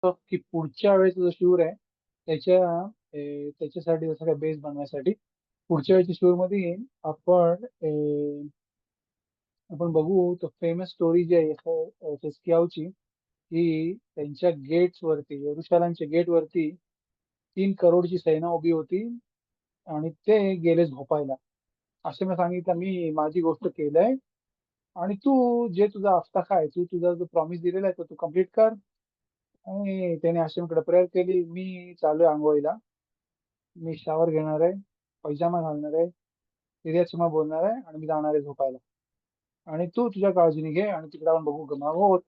की पुढच्या वेळेचा जो शिवर आहे त्याच्यासाठी जसं काय बेस बनवायसाठी पुढच्या वेळेच्या शिवर मध्ये आपण बघू तर फेमस स्टोरी जी आहे हिजकियाची, की त्यांच्या गेट्स वरती, येरुशलेमच्या गेट वरती 3 करोडची सेना उभी होती आणि ते गेले झोपायला. असे मी सांगितलं, मी माझी गोष्ट केलंय आणि तू जे तुझा आफताखा आहे, तू तुझा जो प्रॉमिस दिलेला आहे तो तू कम्प्लीट कर. आणि त्याने हashemकडे प्रेयर केली, मी चालू आहे आंघोळीला, मी शावर घेणार आहे, पैजामा घालणार आहे, सिरियसमा बोलणार आहे आणि मी जाणार आहे झोपायला. आणि तू तुझ्या काळजीने घे आणि तिकडे आपण बघू गमावत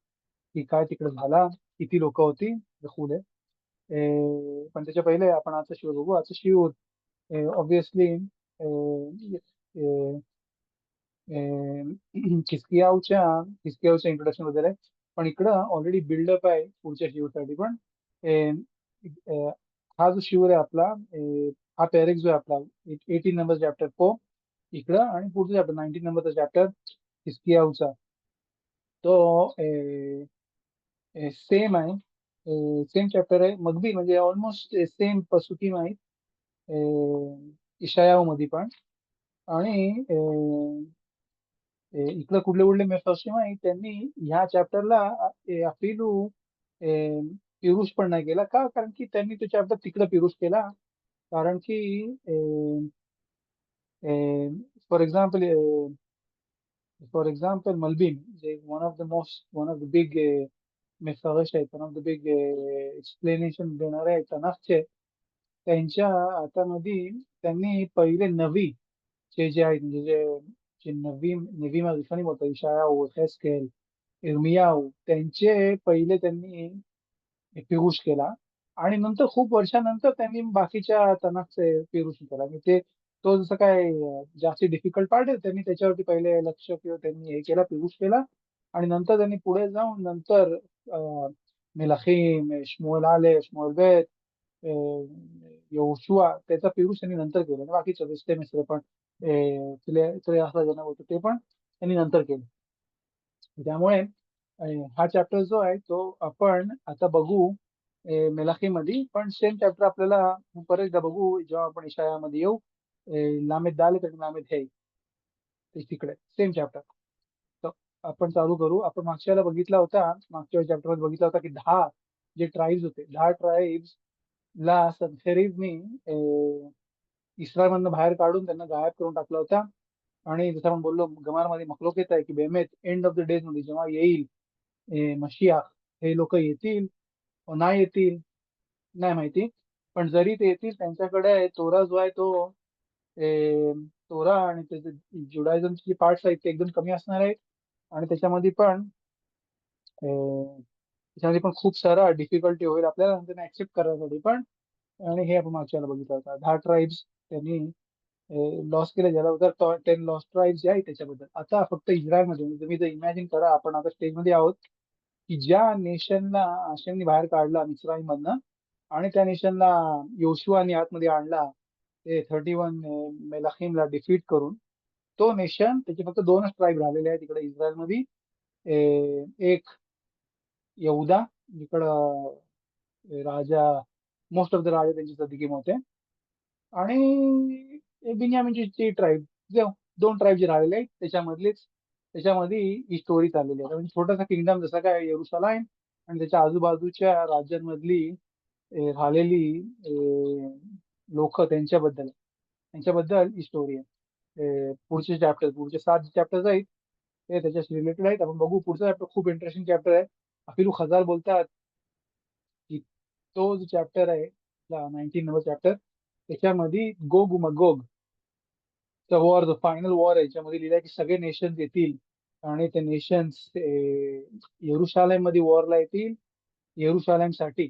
की काय तिकडे झाला, किती लोक होती, खुले. पण त्याच्या पहिले आपण आजचा शिव बघू. आजचा शिव ऑब्विसली खिसकियाच्या इंट्रोडक्शन वगैरे आहे. पण इकडं ऑलरेडी बिल्डअप आहे पुढच्या शिवसाठी पण. अं, अं, हा जो शिवर आहे आपला, हा पॅरेक जो आहे आपला 18 नंबर चॅप्टर तो इकडं, आणि पुढचा चॅप्टर 19 नंबरचा चॅप्टर खिसकियाचा तो सेम आहे. सेम चॅप्टर आहे, मगदी म्हणजे ऑलमोस्ट सेम पसुकीम आहेत इशायाव मध्ये पण. आणि इकडं कुठले कुठले मेफासिम आहे त्यांनी ह्या चॅप्टरला अपिलू पिरुष पण नाही केला का, कारण की त्यांनी तो चॅप्टर तिकडे पिरुष केला. कारण की फॉर एक्झाम्पल मलबिम जे वन ऑफ द बिग मेफारश आहेत, one of the big explanation देणारे आहेत तनाफचे, त्यांच्या हातामध्ये त्यांनी पहिले नवी जे आहेत, म्हणजे जे नवी नवी रिफानी होतं, इशायाव, हेस्केल, इर्मियाव, त्यांचे पहिले त्यांनी पिरुष केला. आणि नंतर खूप वर्षानंतर त्यांनी बाकीच्या तणाचे पिरुष केला. आणि तो जसं काय जास्ती डिफिकल्ट पार्ट आहे, त्यांनी त्याच्यावरती पहिले लक्ष किंवा त्यांनी हे केला, पिरुष केला. आणि नंतर त्यांनी पुढे जाऊन नंतर मेलाखीम, श्मुएल आले, श्मुएल बेत, यहोशुआ, त्याचा पिरुष त्यांनी नंतर केला. आणि बाकीचं वेस्टे मिस्र पण तिले असं जण होतं ते पण त्यांनी नंतर केलं. त्यामुळे हा चॅप्टर जो आहे तो आपण आता बघू मेलाखीमध्ये. पण सेम चॅप्टर आपल्याला परत एकदा बघू जेव्हा आपण इशायामध्ये येऊ. लामेद दाल आणि लामेद हे ते तिकडे सेम चॅप्टर. तर आपण चालू करू. आपण मागच्याला बघितला होता, मागच्या चॅप्टर मध्ये बघितला होता की 10 जे ट्राईब्स होते, 10 ट्राईब्स ला सनहेरीबनी इस्रायलमधनं बाहेर काढून त्यांना गायब करून टाकला होता. आणि जसं आपण बोललो गमारमध्ये मखलोकेत आहे की बेमेत एंड ऑफ द डेज मध्ये जेव्हा येईल मशिया, हे लोक येतील व नाही येतील नाही माहिती. पण जरी ते येतील त्यांच्याकडे तोरा जो आहे तो तोरा आणि त्याचे जुडायझमचे जे पार्ट्स आहेत ते एकदम कमी असणार आहेत. आणि त्याच्यामध्ये पण खूप सारा डिफिकल्टी होईल आपल्याला त्यांना ऍक्सेप्ट करण्यासाठी पण. आणि हे आपण मागच्या वेळेला बघितलं होतं, 10 ट्राईब्स त्यांनी लॉस केले, ज्याला 10 लॉस्ट ट्राईब्स जे आहे त्याच्याबद्दल. आता फक्त इस्रायलमध्ये म्हणजे तुम्ही जर इमॅजिन करा, आपण आता स्टेजमध्ये आहोत की ज्या नेशनला आशेंनी बाहेर काढला मिस्राईम मधनं आणि त्या नेशनला योशुआनी आतमध्ये आणला, ते 31 मेलाखीमला डिफीट करून, तो नेशन त्याचे फक्त 2च ट्राईब राहिलेले आहेत तिकडे इस्रायलमध्ये. एक यहुदा, जिकडं राजा, मोस्ट ऑफ द राजा त्यांचे सदिकीम होते. आणि बिन्यामीनची ट्राईब, जे 2 ट्राईब जे राहिलेले आहेत त्याच्यामध्ये ही स्टोरी चाललेली आहे. म्हणजे छोटासा किंगडम जसा काय येरुशलाम आणि त्याच्या आजूबाजूच्या राज्यांमधली राहिलेली लोक, त्यांच्याबद्दल ही स्टोरी आहे. पुढचे 7 चॅप्टर्स आहेत ते त्याच्याशी रिलेटेड आहेत. आपण बघू पुढचा चॅप्टर, खूप इंटरेस्टिंग चॅप्टर आहे. अफिलू खजार बोलतात की तो जो चॅप्टर आहे 19 नंबर चॅप्टर, त्याच्यामध्ये गोग मगोग चा वॉर, जो फायनल वॉर आहे, याच्यामध्ये लिहिलंय की सगळे नेशन्स येतील आणि ते नेशन्स येरुशलेम मध्ये वॉरला येतील, येरुशलेम साठी.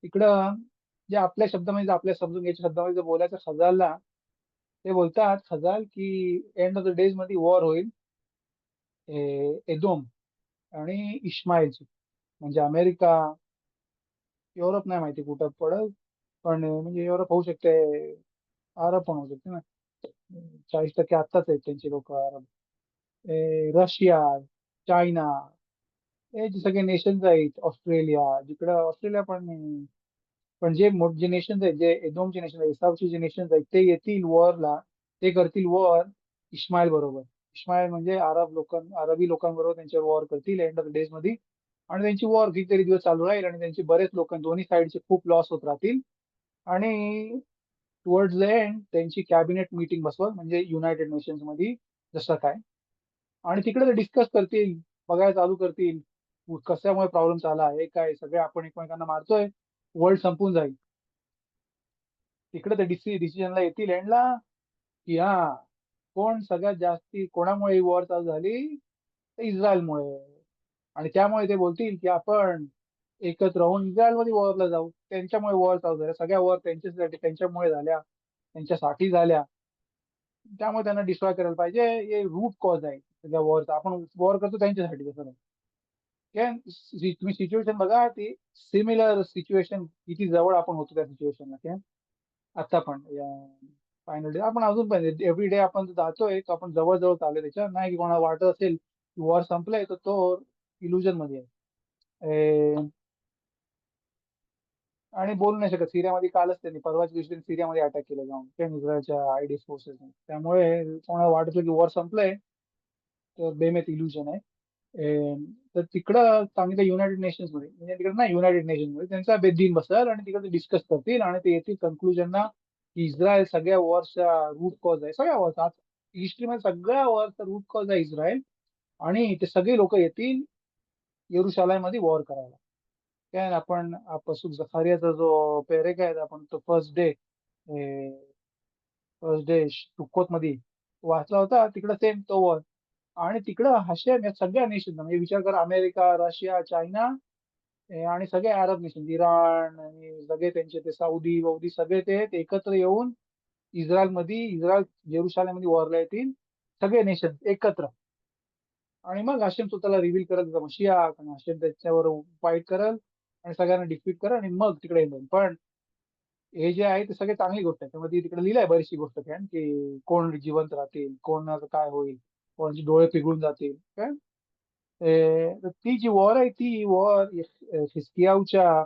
इकडं जे आपल्या शब्दामध्ये, आपल्या समजून घ्यायच्या शब्दामध्ये जर बोलायचं खजालला, ते बोलतात खजाल की एंड ऑफ द डेज मध्ये वॉर होईल एदोम आणि इस्माईलची. म्हणजे अमेरिका, युरोप नाही माहिती कुठं पडेल, पण म्हणजे युरोप होऊ शकते, अरब पण होऊ शकते ना. 40% आत्ताच आहेत त्यांची लोक अरब. रशिया, चायना, हे जे सगळे नेशन्स आहेत, ऑस्ट्रेलिया, जिकडं ऑस्ट्रेलिया पण जे नेशन्स आहेत, जे एदोमचे नेशन आहेत, एसावचे जे नेशन्स आहेत, ते येतील वॉरला. ते करतील वॉर इस्माईल बरोबर. इस्माईल म्हणजे अरबी लोकांबरोबर त्यांच्यावर वॉर करतील एंड ऑफ द डेज मध्ये. आणि त्यांची वॉर कितीतरी दिवस चालू राहील आणि त्यांचे बरेच लोक दोन्ही साईडचे खूप लॉस होत राहतील. आणि टुवर्ड्स द एंड त्यांची कॅबिनेट मीटिंग बसवल, म्हणजे युनायटेड नेशन्स मध्ये, जसं काय. आणि तिकडे ते डिस्कस करतील, बघायला चालू करतील कशामुळे प्रॉब्लेम आला आहे, काय सगळे आपण एकमेकांना मारतोय, वर्ल्ड संपून जाईल. तिकडे ते डिसिजनला येतील एंडला, की हा, कोण सगळ्यात जास्ती कोणामुळे ही वॉर चालू झाली, तर इस्रायलमुळे. आणि त्यामुळे ते बोलतील की आपण एकत्र राहून इस्रायलमध्ये वॉरला जाऊ. त्यांच्यामुळे वॉर चालू झाल्या, सगळ्या वॉर त्यांच्यासाठी त्यांच्यामुळे झाल्या, त्यांच्यासाठी झाल्या. त्यामुळे त्यांना डिस्ट्रॉय करायला पाहिजे, हे रूट कॉज आहे सगळ्या वॉरचा. आपण वॉर करतो त्यांच्यासाठी, तसं नाही. काय तुम्ही सिच्युएशन बघा, ती सिमिलर सिच्युएशन किती जवळ आपण होतो त्या सिच्युएशनला. काय आता पण या फायनल डे आपण अजून पण एव्हरी डे आपण जातोय, तर आपण जवळ जवळ चाललोय. त्याच्या नाही की कोणाला वाटत असेल की वॉर संपलंय, तर तो इल्युजन मध्ये आहे. आणि बोलू नाही शकत. सिरियामध्ये कालच त्यांनी परवाच्या दिवशी सिरियामध्ये अटॅक केला जाऊन इस्रायलच्या आयडीएस फोर्सेसने. त्यामुळे कोणाला वाटत की वॉर संपलंय, तर बेमेत इल्युजन आहे. तर तिकडं चांगलं युनायटेड नेशन्स मध्ये, म्हणजे तिकडे नाही, युनायटेड नेशन्स मध्ये त्यांचा दिन बसेल आणि तिकडे डिस्कस करतील आणि ते येतील कन्क्लुजनना की इस्रायल सगळ्या वॉर्सचा रूट कॉज आहे. सगळ्या वॉर्स आज हिस्ट्रीमध्ये सगळ्या वॉर्सचा रूट कॉज आहे इस्रायल. आणि ते सगळे लोक येतील येरुशलेम मध्ये वॉर करायला. काय आपण पासून जखारियाचा जो पेरेक आहे, आपण तो फर्स्ट डे सुक्कोत मध्ये वाचला होता, तिकडं सेम तो वॉर. आणि तिकडं हशेम या सगळ्या नेशन, म्हणजे विचार कर, अमेरिका, रशिया, चायना, आणि सगळे अरब नेशन, इराण आणि सगळे त्यांचे ते सौदी वौदी, सगळे ते एकत्र येऊन इस्रायल जेरुसलेम मध्ये वॉरला येतील, सगळे नेशन एकत्र. आणि मग हशेम स्वतःला रिव्हील करत होता मशिया, आणि हशेम त्याच्यावर फाईट करल आणि सगळ्यांना डिफीट करल आणि मग तिकडे येईल. पण हे जे आहे ते सगळे चांगली गोष्ट आहे. त्यामध्ये तिकडे लिहिलंय बरीचशी गोष्ट, काय की कोण जिवंत राहतील, कोणाचं काय होईल, कोणाचे डोळे पिघळून जातील, काय. तर ती जी वॉर आहे, ती वॉर हिस्कियाच्या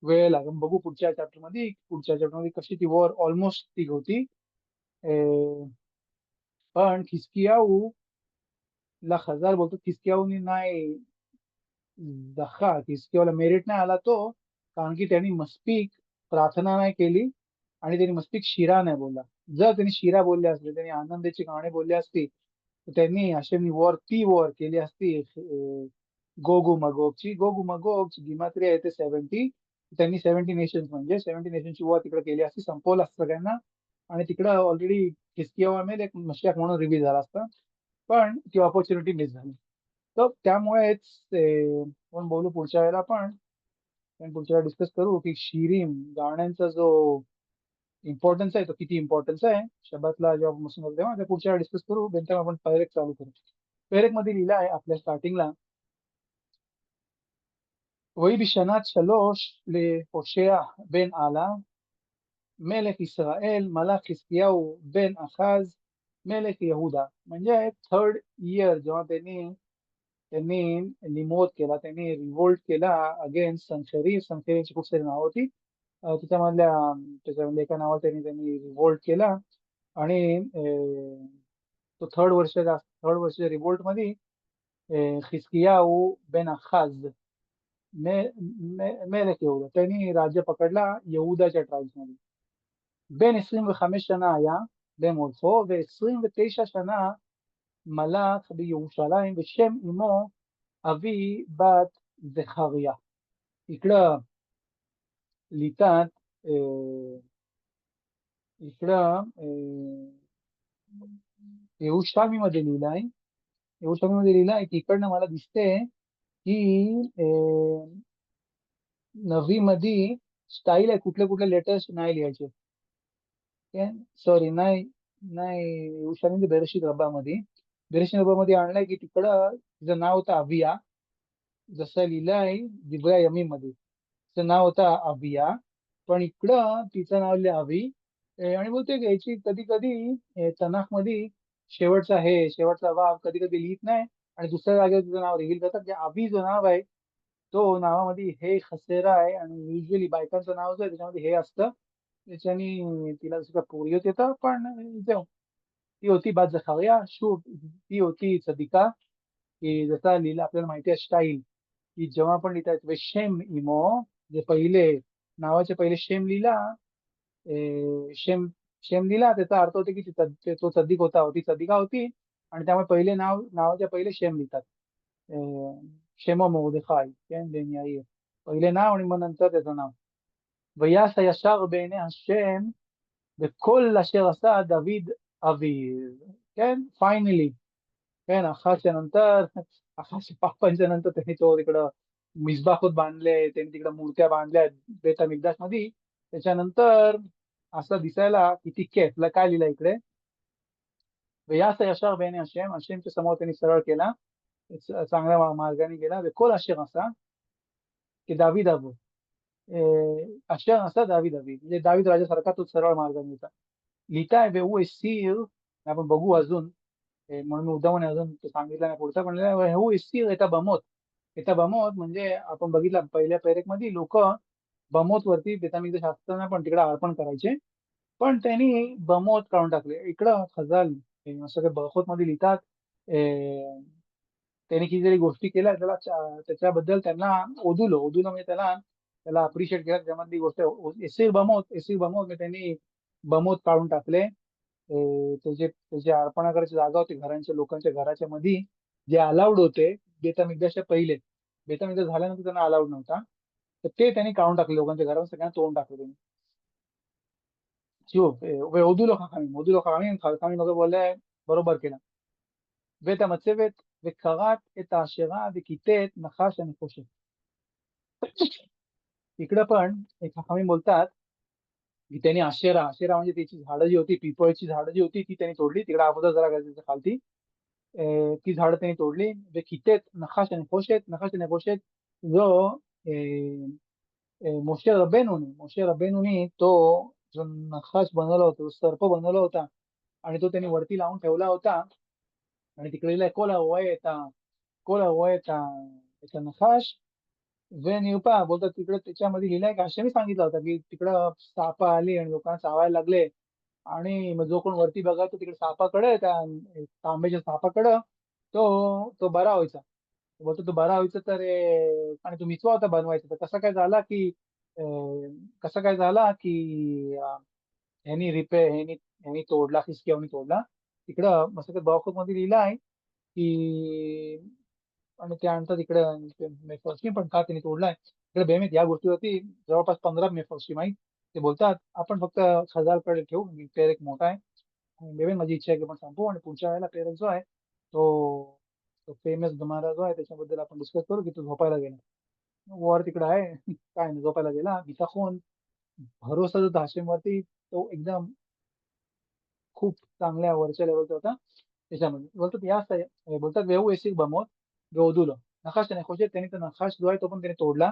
वेळेला आपण बघू पुढच्या चॅप्टर मध्ये कशी ती वॉर ऑलमोस्ट ती होती. पण खिसकियाहू ला खजार बोलतो, खिसकियाहूनी नाही दखा, खिसकियाहूला मेरिट नाही आला तो, कारण की त्यांनी मस्पिक प्रार्थना नाही केली आणि त्यांनी मस्पिक शिरा नाही बोलला. जर त्यांनी शिरा बोलले असले, त्यांनी आनंदाची गाणी बोलली असती, तर त्यांनी हशेमनी ती वॉर केली असती. गोगू मगोगची गिमात्री आहे ते 70. त्यांनी 70 नेशन्स, म्हणजे 70 नेशनची वॉर तिकडे केली असती, संपवलं असतं सगळ्यांना. आणि तिकडं ऑलरेडी खिसकियामध्ये एक मशियाक म्हणून रिव्हील झाला असता. पण ती ऑपॉर्च्युनिटी मिस झाली. तर त्यामुळेच आपण बोलू पुढच्या वेळेला. पण पुढच्या वेळेला डिस्कस करू की शिरीम गाण्यांचा जो इम्पॉर्टन्स आहे, तो किती इम्पॉर्टन्स आहे शबातला जेव्हा बसून होतो तेव्हा. ते पुढच्या वेळेला डिस्कस करू. नंतर आपण पेरेक चालू करू. पेरेक मध्ये लिहिलं आहे आपल्या स्टार्टिंगला, वही बिशनात शलोश להושע बन आला मेलेख ישראל मलाख खिसकियाहू बन अखाज मेलेख यहुदा. म्हणजे थर्ड इयर जेव्हा त्यांनी त्यांनी निमोद केला, त्यांनी रिव्होल्ट केला अगेन्स्ट संखेरीची खूप सारी नावं होती. त्याच्यामधल्या एका नावावर त्यांनी त्यांनी रिव्होल्ट केला. आणि तो थर्ड वर्षाच्या रिव्होल्ट मध्ये खिसकियाहू बेन अखाज मेलेक यहुदा, त्यांनी राज्य पकडला यहुदाच्या ट्राईब्स मध्ये. בין 25 שנה היה במולכו, ו29 שנה מלך בירושלים, ושם אמו אבי בת זכריה. इकडं लिहितात, इकडं येरुशलेमीमध्ये लिहिलंय. येरुशलेमीमध्ये लिहिलंय की इकडनं मला दिसते की नवी मध्ये स्टाईल आहे, कुठले कुठले लेटर्स नाही लिहायचे. सॉरी, नाही नाही, येरुशलेम बेरेशीत रब्बामध्ये आणलंय की तिकडं तिचं नाव होतं अविया. जसं लिहिलंय दिब्रा यमी मध्ये, तिचं नाव होतं अविया. पण इकडं तिचं नाव लिहिलं अवी. आणि बोलते याची कधी कधी तनाख मध्ये शेवटचा वाव कधी कधी लिहित नाही. आणि दुसऱ्या जागेवर तिचं नाव रिव्हील करतात. जे अभी जो नाव आहे तो नावामध्ये हे खसेरा आहे, आणि युजली बायकांचं नाव जो आहे त्याच्यामध्ये हे असतं. त्याच्यानी तिला जसं का पोरियत येतं, पण जाऊ. ती होती बात झखारिया शूट. ती होती सदिका. की जसा लिहिला आपल्याला माहिती आहे स्टाईल, की जेव्हा आपण लिहितात शेम इमो, जे पहिले नावाचे पहिले शेम लिहिला, शेम शेम लिहिला त्याचा अर्थ होतो की तो सद्दिक होता, ती सदिका होती. आणि त्यामुळे पहिले नावाच्या पहिले शेम लिहितात. शेम मोर्दखाय, बेन याईर, पहिले नाव आणि मग नंतर त्याचं नाव. ויעש הישר בעיני השם וכל אשר עשה דוד אביו. כן, फायनली. כן, אחר शपापांच्या नंतर त्यांनी तो तिकडं मिसबाखोत बांधले, त्यांनी तिकडं मूर्त्या बांधल्या बेत मिकदाश मध्ये. त्याच्यानंतर असं दिसायला किती केफला काय लिहिलं इकडे, व्यास यशार बेने हशेमच्या समोर त्यांनी सरळ केला, चांगल्या मार्गाने गेला. वכל अशर असा की दावीद अबो, अशर असा दावीद अबी, म्हणजे दावीद राजासारखा तो सरळ मार्गाने होता. लिहिताय वेऊ एसीर. आपण बघू अजून, म्हणून मी उदाहरण अजून सांगितलं नाही पुढचा, पण हो एसीर येता बमोत. येता बमोत म्हणजे आपण बघितलं पहिल्या पेरेक मध्ये लोक बमोत वरती बेतामिकदेश असताना पण तिकडे अर्पण करायचे, पण त्यांनी बमोत काढून टाकले. इकडं खजाल असं काही बरखोत मध्ये लिहितात, त्यांनी कितीतरी गोष्टी केल्या त्याला, त्याच्याबद्दल त्यांना ओदुलो म्हणजे त्याला त्याला अप्रिशिएट केलं. त्याच्यामधली गोष्ट एसीर बमोत म्हणजे त्यांनी बमोत काढून टाकले. त्याचे त्याची अर्पणा करायची जागा होती घरांच्या लोकांच्या घराच्या मध्ये, जे अलाउड होते बेतामिकदासच्या पहिले. बेतामिकदास झाल्यानंतर त्यांना अलाउड नव्हता, तर ते त्यांनी काढून टाकले लोकांच्या घरावर, सगळ्यांना तोडून टाकले त्यांनी. शिव ओदुलो खाकामी लोक बोलले बरोबर केलं. ואת המצבת וקראת את האשרה וכיתת נחש הנחושת. इकडं पण एक हमी बोलतात की त्यांनी आशेरा म्हणजे त्याची झाडं जी होती, पिपळची झाडं जी होती ती त्यांनी तोडली. तिकडे अगोदर जरा त्याच्या खालती ती झाडं त्यांनी तोडली. कितेत नखाश आणि नकोशेत जो मोशे रबेनुनी तो जो नखाश बनवला होता, सर्प बनवला होता, आणि तो त्यांनी वरती लावून ठेवला होता. आणि तिकडे लिहिलंय कोला याचा नखाश निरपा बोलतात. तिकडे त्याच्यामध्ये लिहिलंय की असे मी सांगितलं होतं की तिकडं साप आली आणि लोकांना चावायला लागले, आणि मग जो कोण वरती बघायचो तिकडे सापाकडे, त्या तांब्याच्या सापाकडं तो तो बरा व्हायचा. बोलतो तो बरा व्हायचा तर आणि तो मिचवा होता बनवायचा. तर कसं काय झाला की ह्यांनी तोडला, हिसक्यावनी तोडला. तिकडं मस्त बॉक्स मध्ये लिहिलं आहे की, आणि त्यानंतर तिकडे मेफर्स्टीम पण का त्यांनी तोडलाय तिकडे बेमेत या गोष्टीवरती जवळपास 15 मेफर्स्टीम आहेत. ते बोलतात आपण फक्त खजारकडे ठेवू, पेर एक मोठा आहे. आणि बेमेत माझी इच्छा आहे की आपण संपू, आणि पुढच्या वेळेला पेरक जो आहे तो तो फेमस गमारा जो आहे त्याच्याबद्दल आपण डिस्कस करू, की तो झोपायला गेला. वर तिकडे आहे काय नाही, झोपायला गेला. बिताखोन भरोसा जो हाशिमवरती तो एकदम खूप चांगल्या वरच्या लेवलचा होता. त्याच्यामध्ये बोलतात बोलतात वेऊ एसिक बमोत गौदुलो नकाश त्याने खोचे, त्याने तो नकाश जो आहे तो पण त्याने तोडला.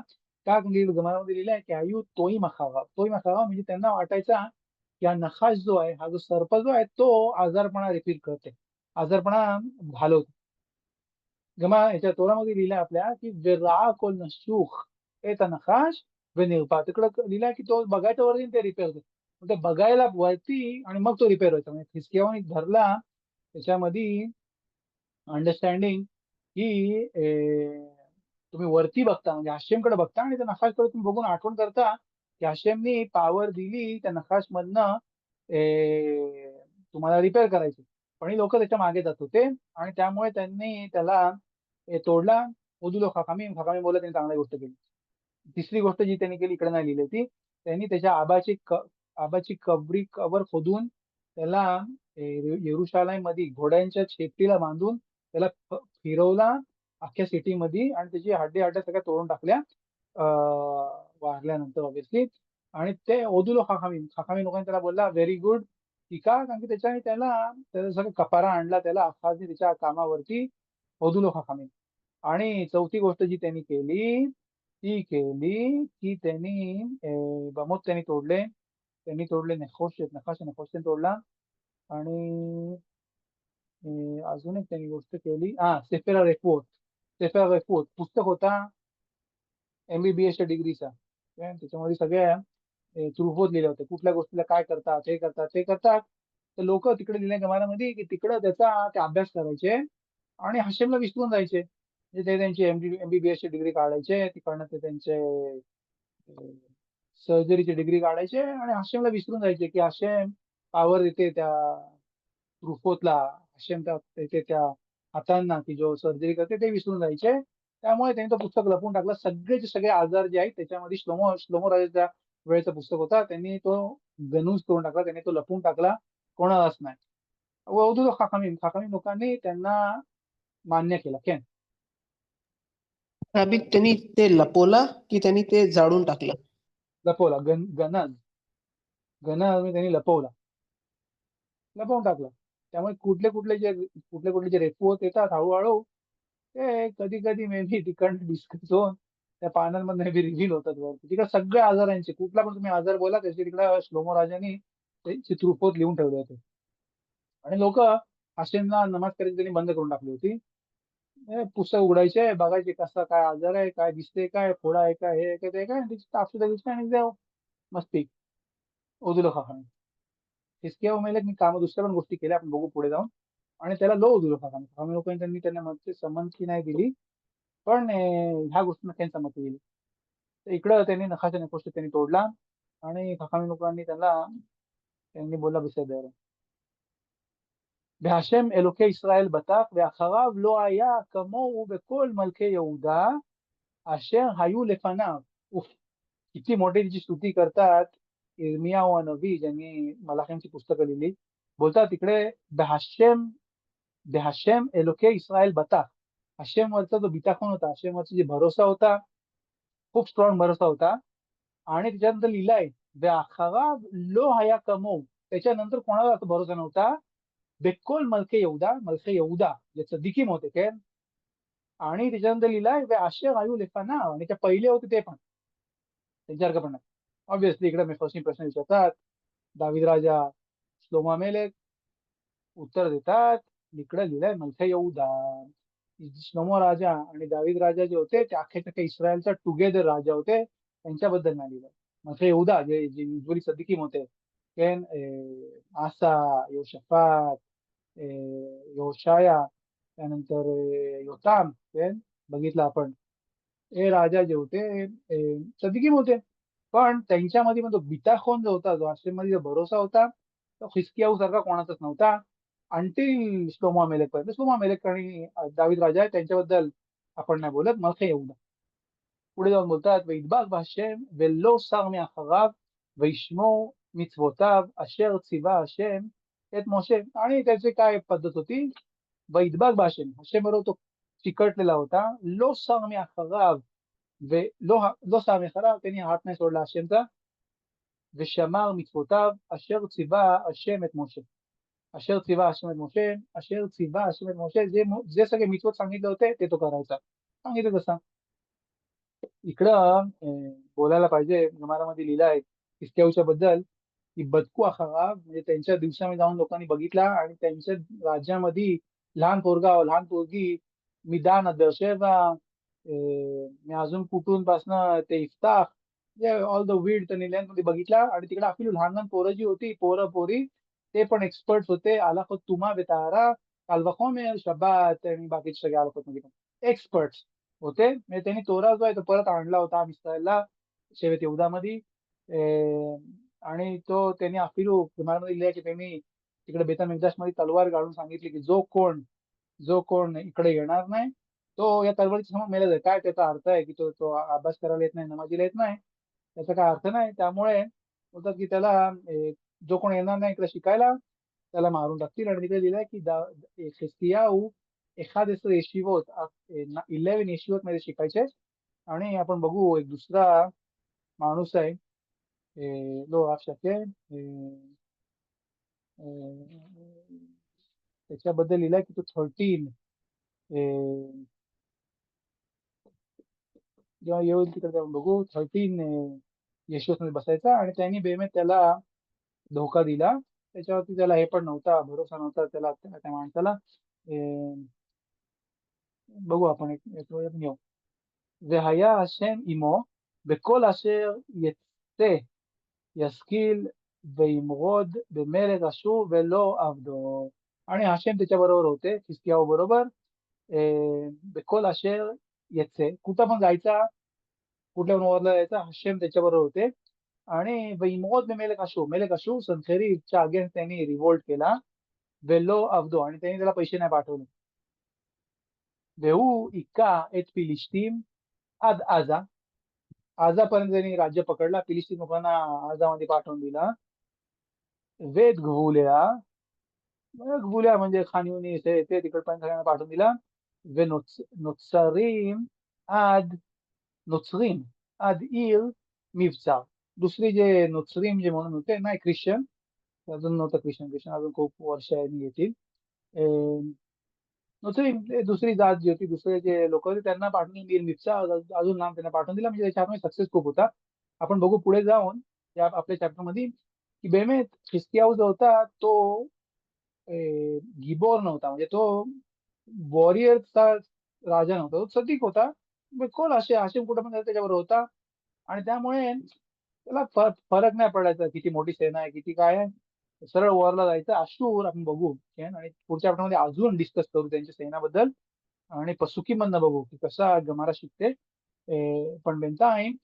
का जमान्यामध्ये लिहिलं आहे की आयु तोही मखावा म्हणजे त्यांना वाटायचा की हा नकाश जो आहे, हा जो सर्प जो आहे तो आजारपणा रिपील करते, आजारपणा घालवतो. गमा याच्या तोरामध्ये लिहिलंय आपल्या की वेरा कोल नशूख येत नकाश वे निरपा. तिकडं लिहिलंय की तो बघायच्या वरती ते रिपेअर होते. ते बघायला वरती आणि मग तो रिपेअर व्हायचा. म्हणजे खिसकेवानी धरला त्याच्यामध्ये अंडरस्टँडिंग की तुम्ही वरती बघता म्हणजे हाशेमकडे बघता, आणि त्या नकाशकडे तुम्ही बघून आठवण करता की हाशेमनी पॉवर दिली त्या नकाश मधनं तुम्हाला रिपेअर करायचे. पण लोक त्याच्या मागे जात होते, आणि त्यामुळे त्यांनी त्याला तोडला. उदुलो खाकामी बोलत त्यांनी चांगली गोष्ट केली. तिसरी गोष्ट जी त्यांनी केली इकडे नाही लिहिली ती, त्यांनी त्याच्या आबाची कबर खोदून त्याला येरुशालाम मध्ये घोड्यांच्या शेपटीला बांधून त्याला फिरवला अख्ख्या सिटी मध्ये, आणि त्याची हड्ड्या सगळ्या तोडून टाकल्या वारल्यानंतर ऑब्विसली. आणि ते ओदुलो खाकामी लोकांनी त्याला बोलला व्हेरी गुड. की का, कारण की त्याच्याने त्याला सगळं कपारा आणला त्याला अखाजी त्याच्या कामावरती. ओदुलो खाकामी. आणि चौथी गोष्ट जी त्यांनी केली ती केली की त्यांनी बमोत त्यांनी तोडले नखाश तोडला. आणि अजून एक त्यांनी गोष्ट केली, सेफेरा रेफोत. सेफेरा रेफोत पुस्तक होता MBBS डिग्रीचा. त्याच्यामध्ये सगळ्या चुरफोत लिहिल्या होत्या, कुठल्या गोष्टीला काय करतात, हे करतात ते करतात. तर लोक तिकडे लिहिल्या गमानामध्ये की तिकडं त्याचा ते अभ्यास करायचे आणि हशेमला विसरून जायचे. म्हणजे ते त्यांची MBBS ची डिग्री काढायचे, तिकडनं ते त्यांचे सर्जरीची डिग्री काढायचे आणि हशेमला विसरून जायचे की हशेम पावर देते त्या रुफोतला, हशेम देते त्या हातांना की जो सर्जरी करते, ते विसरून जायचे. त्यामुळे त्यांनी तो पुस्तक लपवून टाकला. सगळेचे सगळे आजार जे आहेत त्याच्यामध्ये श्लोमो श्लोमो राजाच्या वेळेचा पुस्तक होता, त्यांनी तो गनूज करून टाकला, त्यांनी तो लपवून टाकला, कोणालाच नाही. अवधूत खाकामी लोकांनी त्यांना मान्य केलं. केन अभि त्यांनी ते लपवला की त्यांनी ते जाळून टाकलं? लपवला. गनज गनज त्यांनी लपवून टाकला. त्यामुळे कुठले कुठले जे रेफोत येतात हळूहळू, ते कधी कधी मे बी तिकडनं डिस्कस होऊन त्या पानांमधून मे बी रिव्हील होतात वरती. तिकडे सगळ्या आजारांचे कुठला पण तुम्ही आजार बोला त्याचे तिकडे श्लोमो राजांनी ते चित्रपोत लिहून ठेवले होते. आणि लोक हाशेमला नमाज करायची त्यांनी बंद करून टाकली होती. पुस्तक उघडायचे, बघायचे कसा काय आजार आहे, काय दिसते, काय फोडा आहे, काय हे आहे, काय ते काय, आणि त्याची तापसुद्धा दिसते आणि जाऊ मस्ती ओदुलो खाखाने. हिसकिया मेले मी काम दुसऱ्या पण गोष्टी केल्या, आपण बघू पुढे जाऊन. आणि त्याला लो ओदुलो खाखाने खाखाने लोकांनी त्यांना मध्ये संमती नाही दिली, पण ह्या गोष्टींना त्यांनी संमती दिली. तर इकडं त्यांनी नखाच्या नकोश त्यांनी तोडला आणि खाखामी लोकांनी त्यांनी बोलला बिसर בהשם אלוקי ישראל בטח, ואחריו לא היה כמוהו בכל מלכי יהודה אשר היו לפניו. उफ, किती मोठी तिची स्तुती करतात इर्मियाहू नबी, ज्यांनी मलाखींची पुस्तकं लिहिली. बोलतात तिकडे बेहाशेम एलोके इस्रायल बता. हशेम वरचा जो बिताखोन होता, हशेम वरचा जे भरोसा होता, खूप स्ट्रॉंग भरोसा होता. आणि त्याच्यानंतर लिहिलाय व्याखराव लो हया कमो, त्याच्यानंतर कोणाला असा भरोसा नव्हता. बेकोल मलके यहुदा जे सदिकीम होते काय. आणि त्याच्यानंतर लिहिलाय वे आशे आयु लेखाना, आणि त्या पहिले होते ते पण त्यांच्यासारखं पण नाही. ऑब्विसली इकडे मी फर्स्ट प्रश्न विचारतात, दाविद राजा श्लोमा मेलेक, उत्तर देतात इकडे लिहिलंय मलके यहुदा. श्लोमो राजा आणि दाविद राजा जे होते ते अख्खे इस्रायलचा टुगेदर राजा होते, त्यांच्याबद्दल नाही लिहिलंय. मलके यहुदा जे जे युजली सदिकीम होते, केन आसा, योशफात, योशाया, त्यानंतर योताम, बघितलं आपण. हे राजा जे होते सदिकीम होते, पण त्यांच्यामध्ये पण तो बिताखोन जो होता, जो आश्रममध्ये जो भरोसा होता, तो हिसकियाहू सारखा कोणाचाच नव्हता. अंटील श्लोमा मेलेक पर्यंत. श्लोमा मेलेक आणि दावीद राजा आहे त्यांच्याबद्दल आपण नाही बोलत. मला काही एवढं पुढे जाऊन बोलतात वैदबाग भाषेम वेल्लो सार मेअखराव वैष्मो मिtzvotav अशेर चिवा हशेम येत मोशे. आणि त्याची काय पद्धत होती, वैदबाग भाषेम हशेम बरोबर तो चिकटलेला होता. लो सार मेअखराव वे लो सार मेअखराव, त्यांनी हात नाही सोडला हशेमचा. ושמר מצוותיו אשר ציווה השם את मोशे. अशर चिवा अश्वमेध मोशे, अशर चिवा अश्वमेध मोशे, जे सगळे मित्वत सांगितले होते ते तो करायचा, सांगितलं तसा. इकडं बोलायला पाहिजे, गमारामध्ये लिहिलं आहे हिसकियाहूच्या बद्दल की बदकू अखराव, म्हणजे त्यांच्या दिवसामध्ये जाऊन लोकांनी बघितला आणि त्यांच्या राज्यामध्ये लहान लहान पोरगी मिदान बेरशेबा, मी अजून कुठून पासनं ते इफ्ताख, ऑल द वीड त्यांनी मध्ये बघितला. आणि तिकडे आपली लहान लहान पोरं जी होती, पोरं पोरी, ते पण एक्सपर्ट होते. आलाखत तुमा बेतारा कालवखोमेर शब्बात आणि बाकीचे सगळे आलाखत मध्ये पण एक्सपर्ट होते. म्हणजे त्यांनी तोरा जो आहे तो परत आणला होता इस्रायलला शेवेत येहुदामध्ये. आणि तो त्यांनी अफिलू कुमारमध्ये लिहिला की त्यांनी तिकडे बेता मेकदाश मध्ये तलवार काढून सांगितली की जो कोण इकडे येणार नाही तो या तलवारीच्या समोर मेला जाईल. काय त्याचा अर्थ आहे की तो तो अभ्यास करायला येत नाही, नमाजीला येत नाही, त्याचा काय अर्थ नाही. त्यामुळे बोलतात की त्याला जो कोण येणार नाही इकडे शिकायला त्याला मारून टाकतील. आणि तिकडे लिहिलंय की हिजकियाहू एखाद येशिवोत 11 येशिवोत मध्ये शिकायचे. आणि आपण बघू एक दुसरा माणूस आहे, लो शके, त्याच्याबद्दल लिहिलंय की तो 13 जेव्हा येऊन तिकडे जाऊन बघू 13 येशूस मध्ये बसायचा आणि त्यांनी बेमेत त्याला धोका दिला. त्याच्यावरती त्याला हे पण नव्हता, भरोसा नव्हता त्याला त्या माणसाला. बघू आपण एक वेळ घेऊ. והיה השם עמו בכל אשר יצא ישכיל וימרוד במלך אשור ולא עבדו. आणि हशेम त्याच्याबरोबर होते, हिजकियाहू बरोबर. बכל अशर येचे, कुठं पण जायचा, कुठल्या पण वरला जायचा, हशेम त्याच्याबरोबर होते. आणि वैमोद मेलेक अशूर, मेलेक अशूर सनखेरीबच्या अगेन्स्ट त्यांनी रिव्होल्ट केला. वेलो अवधो, आणि त्यांनी त्याला पैसे नाही पाठवले. वेहू इक्का एत फिलिस्तीम आद आजा, आजापर्यंत त्यांनी राज्य पकडला, फिलिस्तीन लोकांना आजामध्ये पाठवून दिला. वेद घुल्या, घुल्या म्हणजे खानिवनीस हे ते तिकडपर्यंत सगळ्यांना पाठवून दिला. ונוצרים עד नोचरीम आद ईर मिवचा, दुसरी जे नोचरीम जे म्हणून होते नाही ख्रिश्चन, अजून नव्हतं ख्रिश्चन अजून खूप वर्षांनी येतील. नोचरीम दुसरी जात जी होती, दुसरे जे लोक होते त्यांना पाठवून ईर मिवचा अजून नाम त्यांना पाठवून दिला. म्हणजे त्याच्यामध्ये सक्सेस खूप होता. आपण बघू पुढे जाऊन या आपल्या चॅप्टर मध्ये की बेमेत हिजकियाहू जो होता तो गिबोर नव्हता, म्हणजे तो वॉरियरचा राजा नव्हता, तो सदिक होता. बिलकुल हाशिम कुठं पण त्याच्याबरोबर होता. आणि त्यामुळे त्याला फरक नाही पडायचा किती मोठी सेना आहे किती काय आहे, सरळ वॉरला जायचं. अशूर आपण बघू आणि पुढच्या मध्ये अजून डिस्कस करू त्यांच्या सेनाबद्दल, आणि पसुकी मधनं बघू की कसा गमारा शिकते. पण बेंताईम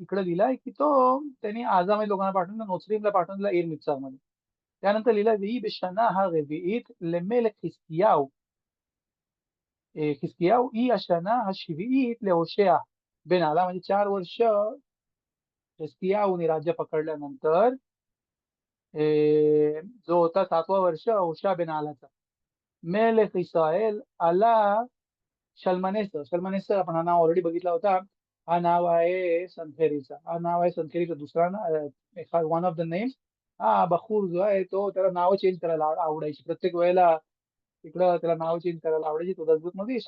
इकडे लिहिलाय की तो त्यांनी आजामध्ये लोकांना पाठवून नोचरीमला पाठवून दिला ईर मिप्सार मध्ये. त्यानंतर लिहिलं वी बिशना हा रेविईत लेमेलेक हिजकियाहू, हिजकियाहू ई अशना हा शिवीईत लेहोशेया बेन आला, म्हणजे 4 वर्ष हिजकियाहूने राज्य पकडल्यानंतर जो होता 7वं वर्ष होशा बेन आलाचा. मेलेक इस्रायल आला शल्मनेसर आपण हा नाव ऑलरेडी बघितला होता. हा नाव आहे सनखेरीचा, हा नाव आहे सनखेरीचा दुसरा वन ऑफ द नेम्स. हा बखूर जो आहे तो त्याला नाव चेंज करायला आवडायची, प्रत्येक वेळेला इकडं त्याला नाव चेंज करायला आवडायची. तो दसबूत मध्ये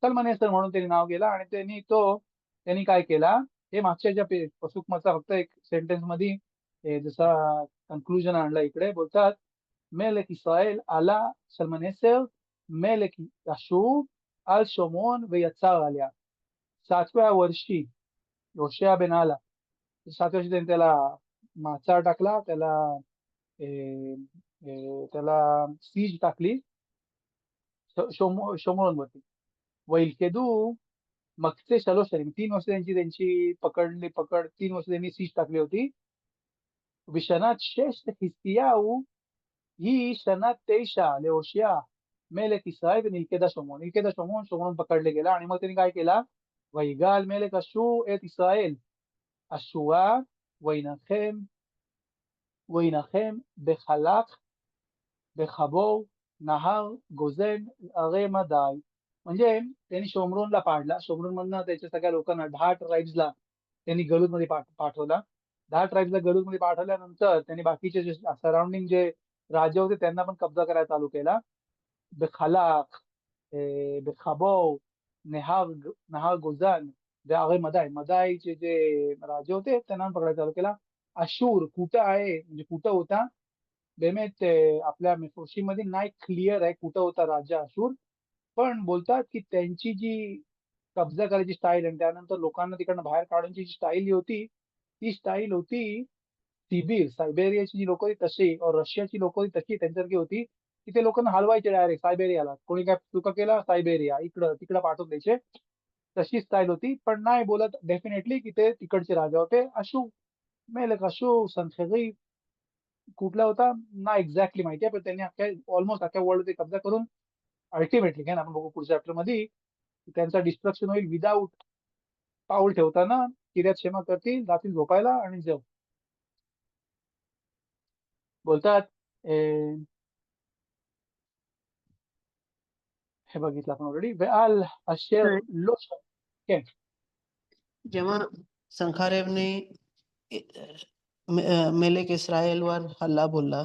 सलमनेसर म्हणून त्यांनी नाव गेला. आणि त्यांनी काय केला, हे मागच्या ज्या पसुकमाचा फक्त एक सेंटेन्स मध्ये जसा कन्क्लुजन आणला इकडे बोलतात मेलेक इस्रायल आला सलमनेसर मेलेक अशूर अल शोमोन व यत्सार आल्या. 7व्या वर्षी योशिया बेन आला, 7व्या वर्षी त्यांनी त्याला माचार टाकला, त्याला सीज टाकली शोमोन वरती. वैलकेदू मगचे 3 वर्ष त्यांची पकड 3 वर्ष त्यांनी सीज टाकली होती. विशनात 6 हिजकियाहू ही शनात 9 लेहोशिया मेलेक इस्रायल निलकेदा शोमोन पकडले गेला. आणि मग त्यांनी काय केला, वैगाल मेलेक अशूर एत इस्रायल अशुरा वैנחם בחלק בחבור नहार गोजेन अरे मदाय. म्हणजे त्यांनी शोमरोनला पाडला, शोमरोन मधनं त्याच्या सगळ्या लोकांना 10 ट्राईब्सला त्यांनी गलूद मध्ये पाठवला. 10 ट्राईब्सला गलूद मध्ये पाठवल्यानंतर त्यांनी बाकीचे जे सराउंडिंग जे राज्य होते त्यांना पण कब्जा करायला चालू केला. בחלק, בחבור, नहार गोजान अरे मदाईचे जे राजे होते त्यांना पण पकडायला चालू केला. अशूर कुठं आहे, म्हणजे कुठं होता, बेमेत आपल्या मध्ये नाही क्लिअर आहे कुठं होता राज्य अशूर. पण बोलतात की त्यांची जी कब्जा करायची स्टाईल आणि त्यानंतर लोकांना तिकडनं बाहेर काढण्याची जी स्टाईल होती, ती स्टाईल होती सायबेरियाची जी लोक होती तशी, और रशियाची लोक होती तशी त्यांच्यासारखी होती की ते लोकांना हलवायचे डायरेक्ट सायबेरियाला. कोणी काय चुका केला सायबेरिया इकडं तिकडं पाठवून द्यायचे, तशी स्टाईल होती. पण नाही बोलत डेफिनेटली की ते तिकडचे राजा होते. मेलेक अशूर सनखेरीब कुठला होता ना एक्झॅक्टली माहिती आहे, पण त्यांनी ऑलमोस्ट अख्ख्या वर्ल्ड कब्जा करून अल्टिमेटली काय आपण बघू पुढच्या चॅप्टर मध्ये त्यांचा डिस्ट्रक्शन होईल विदाऊट पाऊल ठेवताना. किर्यात शेमा करतील, जातील झोपायला आणि जेव बोलतात. हे बघितलं आपण ऑलरेडी. वेआल अशेर लो के जेव्हा संखारेबने मेलेक इस्रायलवर हल्ला बोलला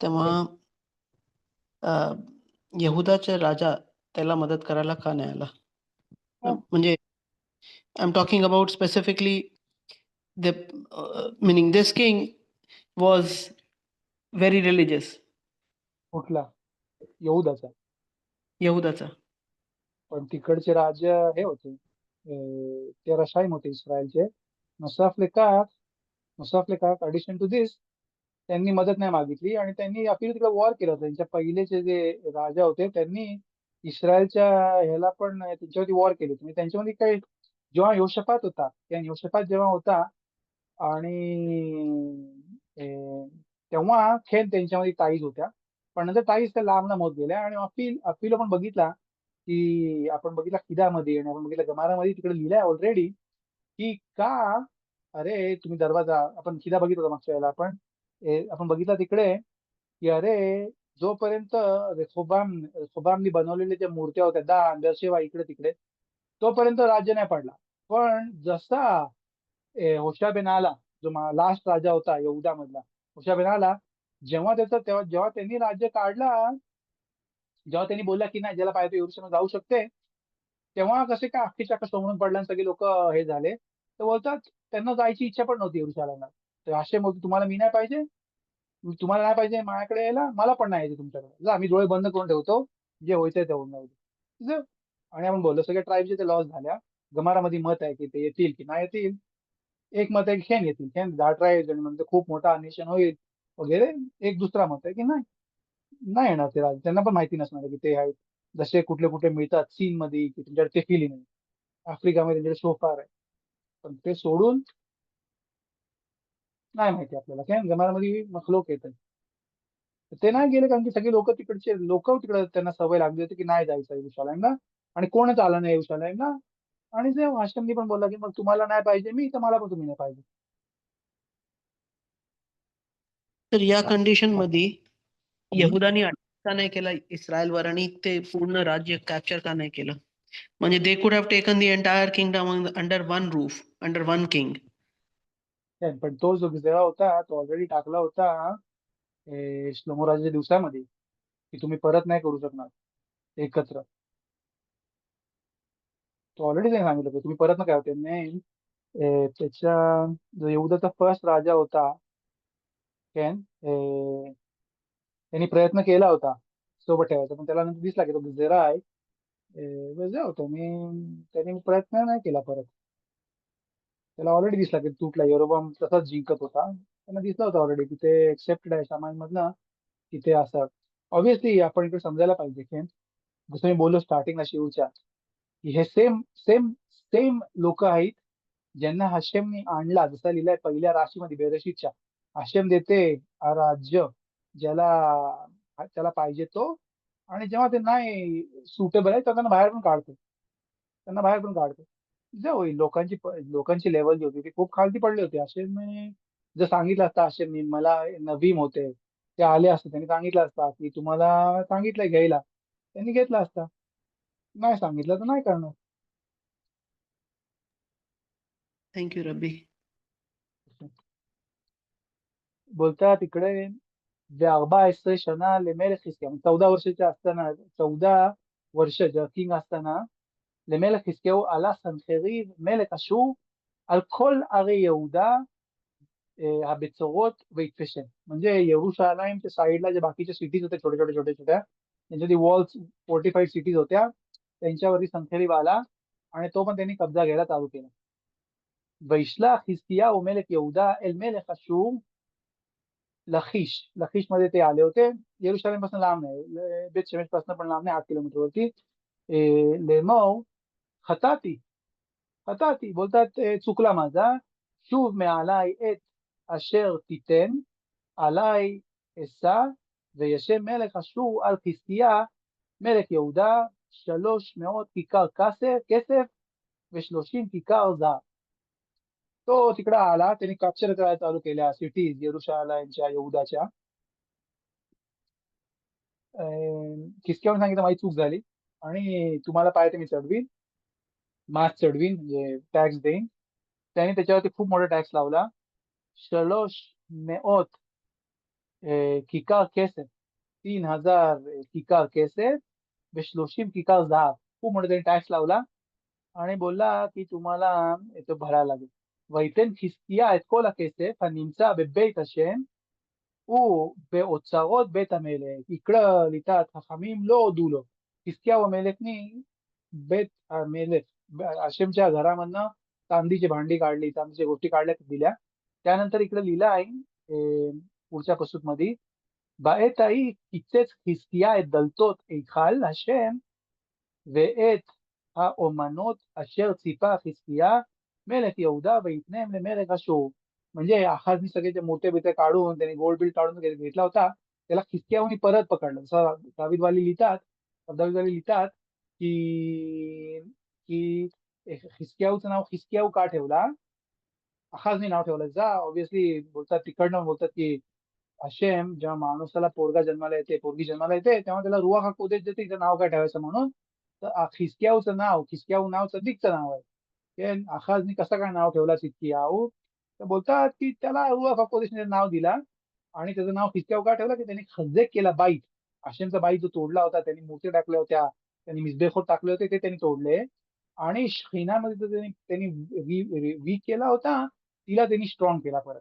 तेव्हा यहुदाचा राजा त्याला मदत करायला का नाही आला? म्हणजे I am talking about specifically the meaning this king was very religious. कुठला? यहूदाचा. यहुदाचा. पण तिकडचे राजा हे होते, ते रशाईम होते इस्रायलचे. नसाफले का ऍडिशन टू दिस, त्यांनी मदत नाही मागितली आणि त्यांनी आपली तिकडे वॉर केलं होतं. त्यांच्या पहिलेचे जे राजा होते त्यांनी इस्रायलच्या ह्याला पण त्यांच्यावरती वॉर केली होती. म्हणजे त्यांच्यामध्ये काही, जेव्हा योशपात होता, त्या योशपात जेव्हा होता आणि तेव्हा खेळ त्यांच्यामध्ये टाईज होत्या. पण नंतर टाईज त्या लांब लांब होत गेल्या आणि अफील आपण बघितला की, आपण बघितला खिदामध्ये आणि आपण बघितला गमारामध्ये, तिकडे लिहिलंय ऑलरेडी की का, अरे तुम्ही दरवाजा, आपण खिदा बघितला होता मागच्या वेळेला आपण, आपण बघितला तिकडे की अरे, जोपर्यंत रेखोबामनी बनवलेल्या ज्या मूर्त्या होत्या दान दर्शेवा इकडे तिकडे, तोपर्यंत राज्य नाही पडला. पण जसा होशा बेन आला, जो लास्ट राजा होता यहूदा मधला, होशा बेन आला, जेव्हा त्यांनी राज्य काढला, जेव्हा त्यांनी बोलला की नाही, ज्याला पाहिजे यरूशलेम जाऊ शकते, तेव्हा कसे काय अख्खीच्या अख्खा सोडून पडला आणि सगळे लोक हे झाले. तर बोलतात त्यांना जायची इच्छा पण नव्हती यरूशलेमला. तर असे मग तुम्हाला मी नाही पाहिजे, तुम्हाला नाही पाहिजे माझ्याकडे यायला, मला पण नाही यायचं तुमच्याकडे, जा मी डोळे बंद करून ठेवतो, जे व्हायचंय ते होऊन जाऊ दे. जा. आणि आपण बोललो सगळ्या ट्राईबचे ते लॉस झाल्या. गमारामध्ये मत आहे की ते येतील की नाही येतील. एक मत आहे की खेन येतील, खेन 10 ट्राईब्स आणि म्हणजे खूप मोठा नेशन होईल वगैरे. एक दुसरा मत आहे की नाही, नाही येणार ते राज, त्यांना पण माहिती नसणार आहे की ते आहेत. जसे कुठले कुठले मिळतात चीन मध्ये की तुमच्याकडे ते फिलिंग आहे, आफ्रिकामध्ये त्यांच्याकडे सोफार आहे. पण ते सोडून नाही माहिती आपल्याला, काय गमारामध्ये मखलोक येत. ते नाही गेले कारण की सगळे लोक, तिकडचे लोक तिकडे त्यांना सवय लागली होती की नाही जायचं येरुशलेमला, आणि कोणच आलं नाही येरुशलेमला. आणि जे हाशमनी पण बोलला की मग तुम्हाला नाही पाहिजे मी, तर मला पण तुम्ही नाही पाहिजे. तर या कंडिशन मध्ये हम्म. यहुदानी अटॅक का नाही केला इस्रायलवर आणि ते पूर्ण राज्य कॅप्चर का नाही केलं? म्हणजे they could have taken the entire kingdom under one roof, under one king. पण तो जो गिझेरा होता तो ऑलरेडी टाकला होता श्लोमो राजाच्या दिवसामध्ये, की तुम्ही परत नाही करू शकणार एकत्र. तो ऑलरेडी त्यांनी सांगितलं होतं, तुम्ही परत नका. त्यांनी त्याच्या, जो यहूदाचा फर्स्ट राजा होता कॅन, त्यांनी प्रयत्न केला होता सोबत ठेवायचा, पण त्याला नंतर दिसला की तो गिझेरा आहे, जाऊ त्यांनी प्रयत्न नाही केला परत. त्याला ऑलरेडी दिसला की तुटला, यरोबाम तसाच जिंकत होता, त्यांना दिसला होता ऑलरेडी की ते एक्सेप्टेड आहे समाजमधनं, की ते असं. ऑब्व्हियसली आपण इकडे समजायला पाहिजे की, जसं मी बोललो स्टार्टिंगला शिवच्या, की हे सेम सेम सेम लोक आहेत ज्यांना हाशेमनी आणला, जसा लिहिलाय पहिल्या राशीमध्ये बेरशीतच्या, हाशेम देते राज्य ज्याला त्याला पाहिजे तो, आणि जेव्हा ते नाही सुटेबल आहे तर त्यांना बाहेर पण काढतो. जे होईल, लोकांची लेवल जी होती ती खूप खालती पडली होती. हाशेमने जर सांगितलं असतं, हाशेमनी मला नवीम होते, ते आले असते, त्यांनी सांगितलं असतं की तुम्हाला सांगितलंय घ्यायला, त्यांनी घेतला असता. नाही सांगितलं तर नाही करणार. थँक्यू रब्बी. बोलतात तिकडे, व14 लेमेलेख हिसक्या, 14 वर्षाचे असताना, 14 वर्ष जेव्हा किंग असताना, למלך חזקיהו עלה סנחריב מלך אשור על כל ערי יהודה הבצורות והתפשט. म्हणजे यरुशलेमच्या साईडला जे बाकीच्या सिटीज होत्या, छोट्या त्यांच्या वॉल्स, फोर्टिफाईड सिटीज होत्या, त्यांच्यावरती सनखेरीब आला आणि तो पण त्यांनी कब्जा घ्यायला चालू केला. वैशला खिसकियाहू मेलक यहूदा एल मेलक अशूर लखीश मध्ये ते आले होते. येरुशलेम पासून लांब नाही, बेत शेमेश पासून पण लांब नाही, 8 किलोमीटर वरती. लेमो खताती बोलतात चुकला माझा. שוב מעלי את אשר תיתן עלי אשא וישב מלך אשור על חזקיה מלך יהודה 300 כיכר כסף ו30 כיכר זהב. तो तिकडे आला, त्यांनी कॅप्चर करायला चालू केल्या सिटीज येरुशलेमच्या यहुदाच्या. खिसक्याहून सांगितलं माझी चूक झाली आणि तुम्हाला पाहिजे मी चढवीन, मास चढवीन, म्हणजे टॅक्स देईन. त्याने त्याच्यावरती खूप मोठा टॅक्स लावला. 300 किकार केसर, 3000 किकार केसर व30 किकार झहाब, खूप मोठा त्यांनी टॅक्स लावला आणि बोलला की तुम्हाला तो भरायला लागेल. वैतन खिसकिया את כל הכסף הנמצא בבית השם ובאוצרות בית המלך, इकडं लिहितात חכמים לא הודू לו. חזקיהו המלכनी बית המלך आशेमच्या घरामधनं चांदीची भांडी काढली, चांदीच्या गोष्टी काढल्या दिल्या. त्यानंतर इकडे लिहिलं आहे पुढच्या पसूक मध्ये, בעת ההיא קיצץ חזקיה את דלתות היכל השם ואת האומנות אשר ציפה חזקיה מלך יהודה ויתנם למלך אשור. म्हणजे आहाजनी सगळे जे मोठे बिटे काढून त्यांनी गोल्ड बिल काढून घेतला होता, त्याला खिसकियाहून परत पकडलं. जसं दावीदवाली लिहितात की की खिसकियाहूचं नाव खिसकियाहू का ठेवला, आहाजनी नाव ठेवलं. जा ऑब्विसली बोलतात, तिकडनं बोलतात की हशेम जेव्हा माणसाला पोरगी जन्माला येते तेव्हा त्याला रुआख हाकोदेश देते, तिचं नाव काय ठेवायचं म्हणून. तर खिसकियाहू नाव सदिकचं नाव आहे. आखाजनी कसं काय नाव ठेवला खिसकियाहू, तर बोलतात की त्याला रुआख हाकोदेशने नाव दिला. आणि त्याचं नाव खिसकियाहू का ठेवलं की त्यांनी खज्जेक केला बाईत, आशेमचा बाईत जो तोडला होता, त्यांनी मूर्ती टाकल्या होत्या, त्यांनी मिसबेखोट टाकले होते, ते त्यांनी तोडले. आणि शखीनामध्ये जो त्यांनी त्यांनी वीक केला होता, तिला त्यांनी स्ट्रॉंग केला परत.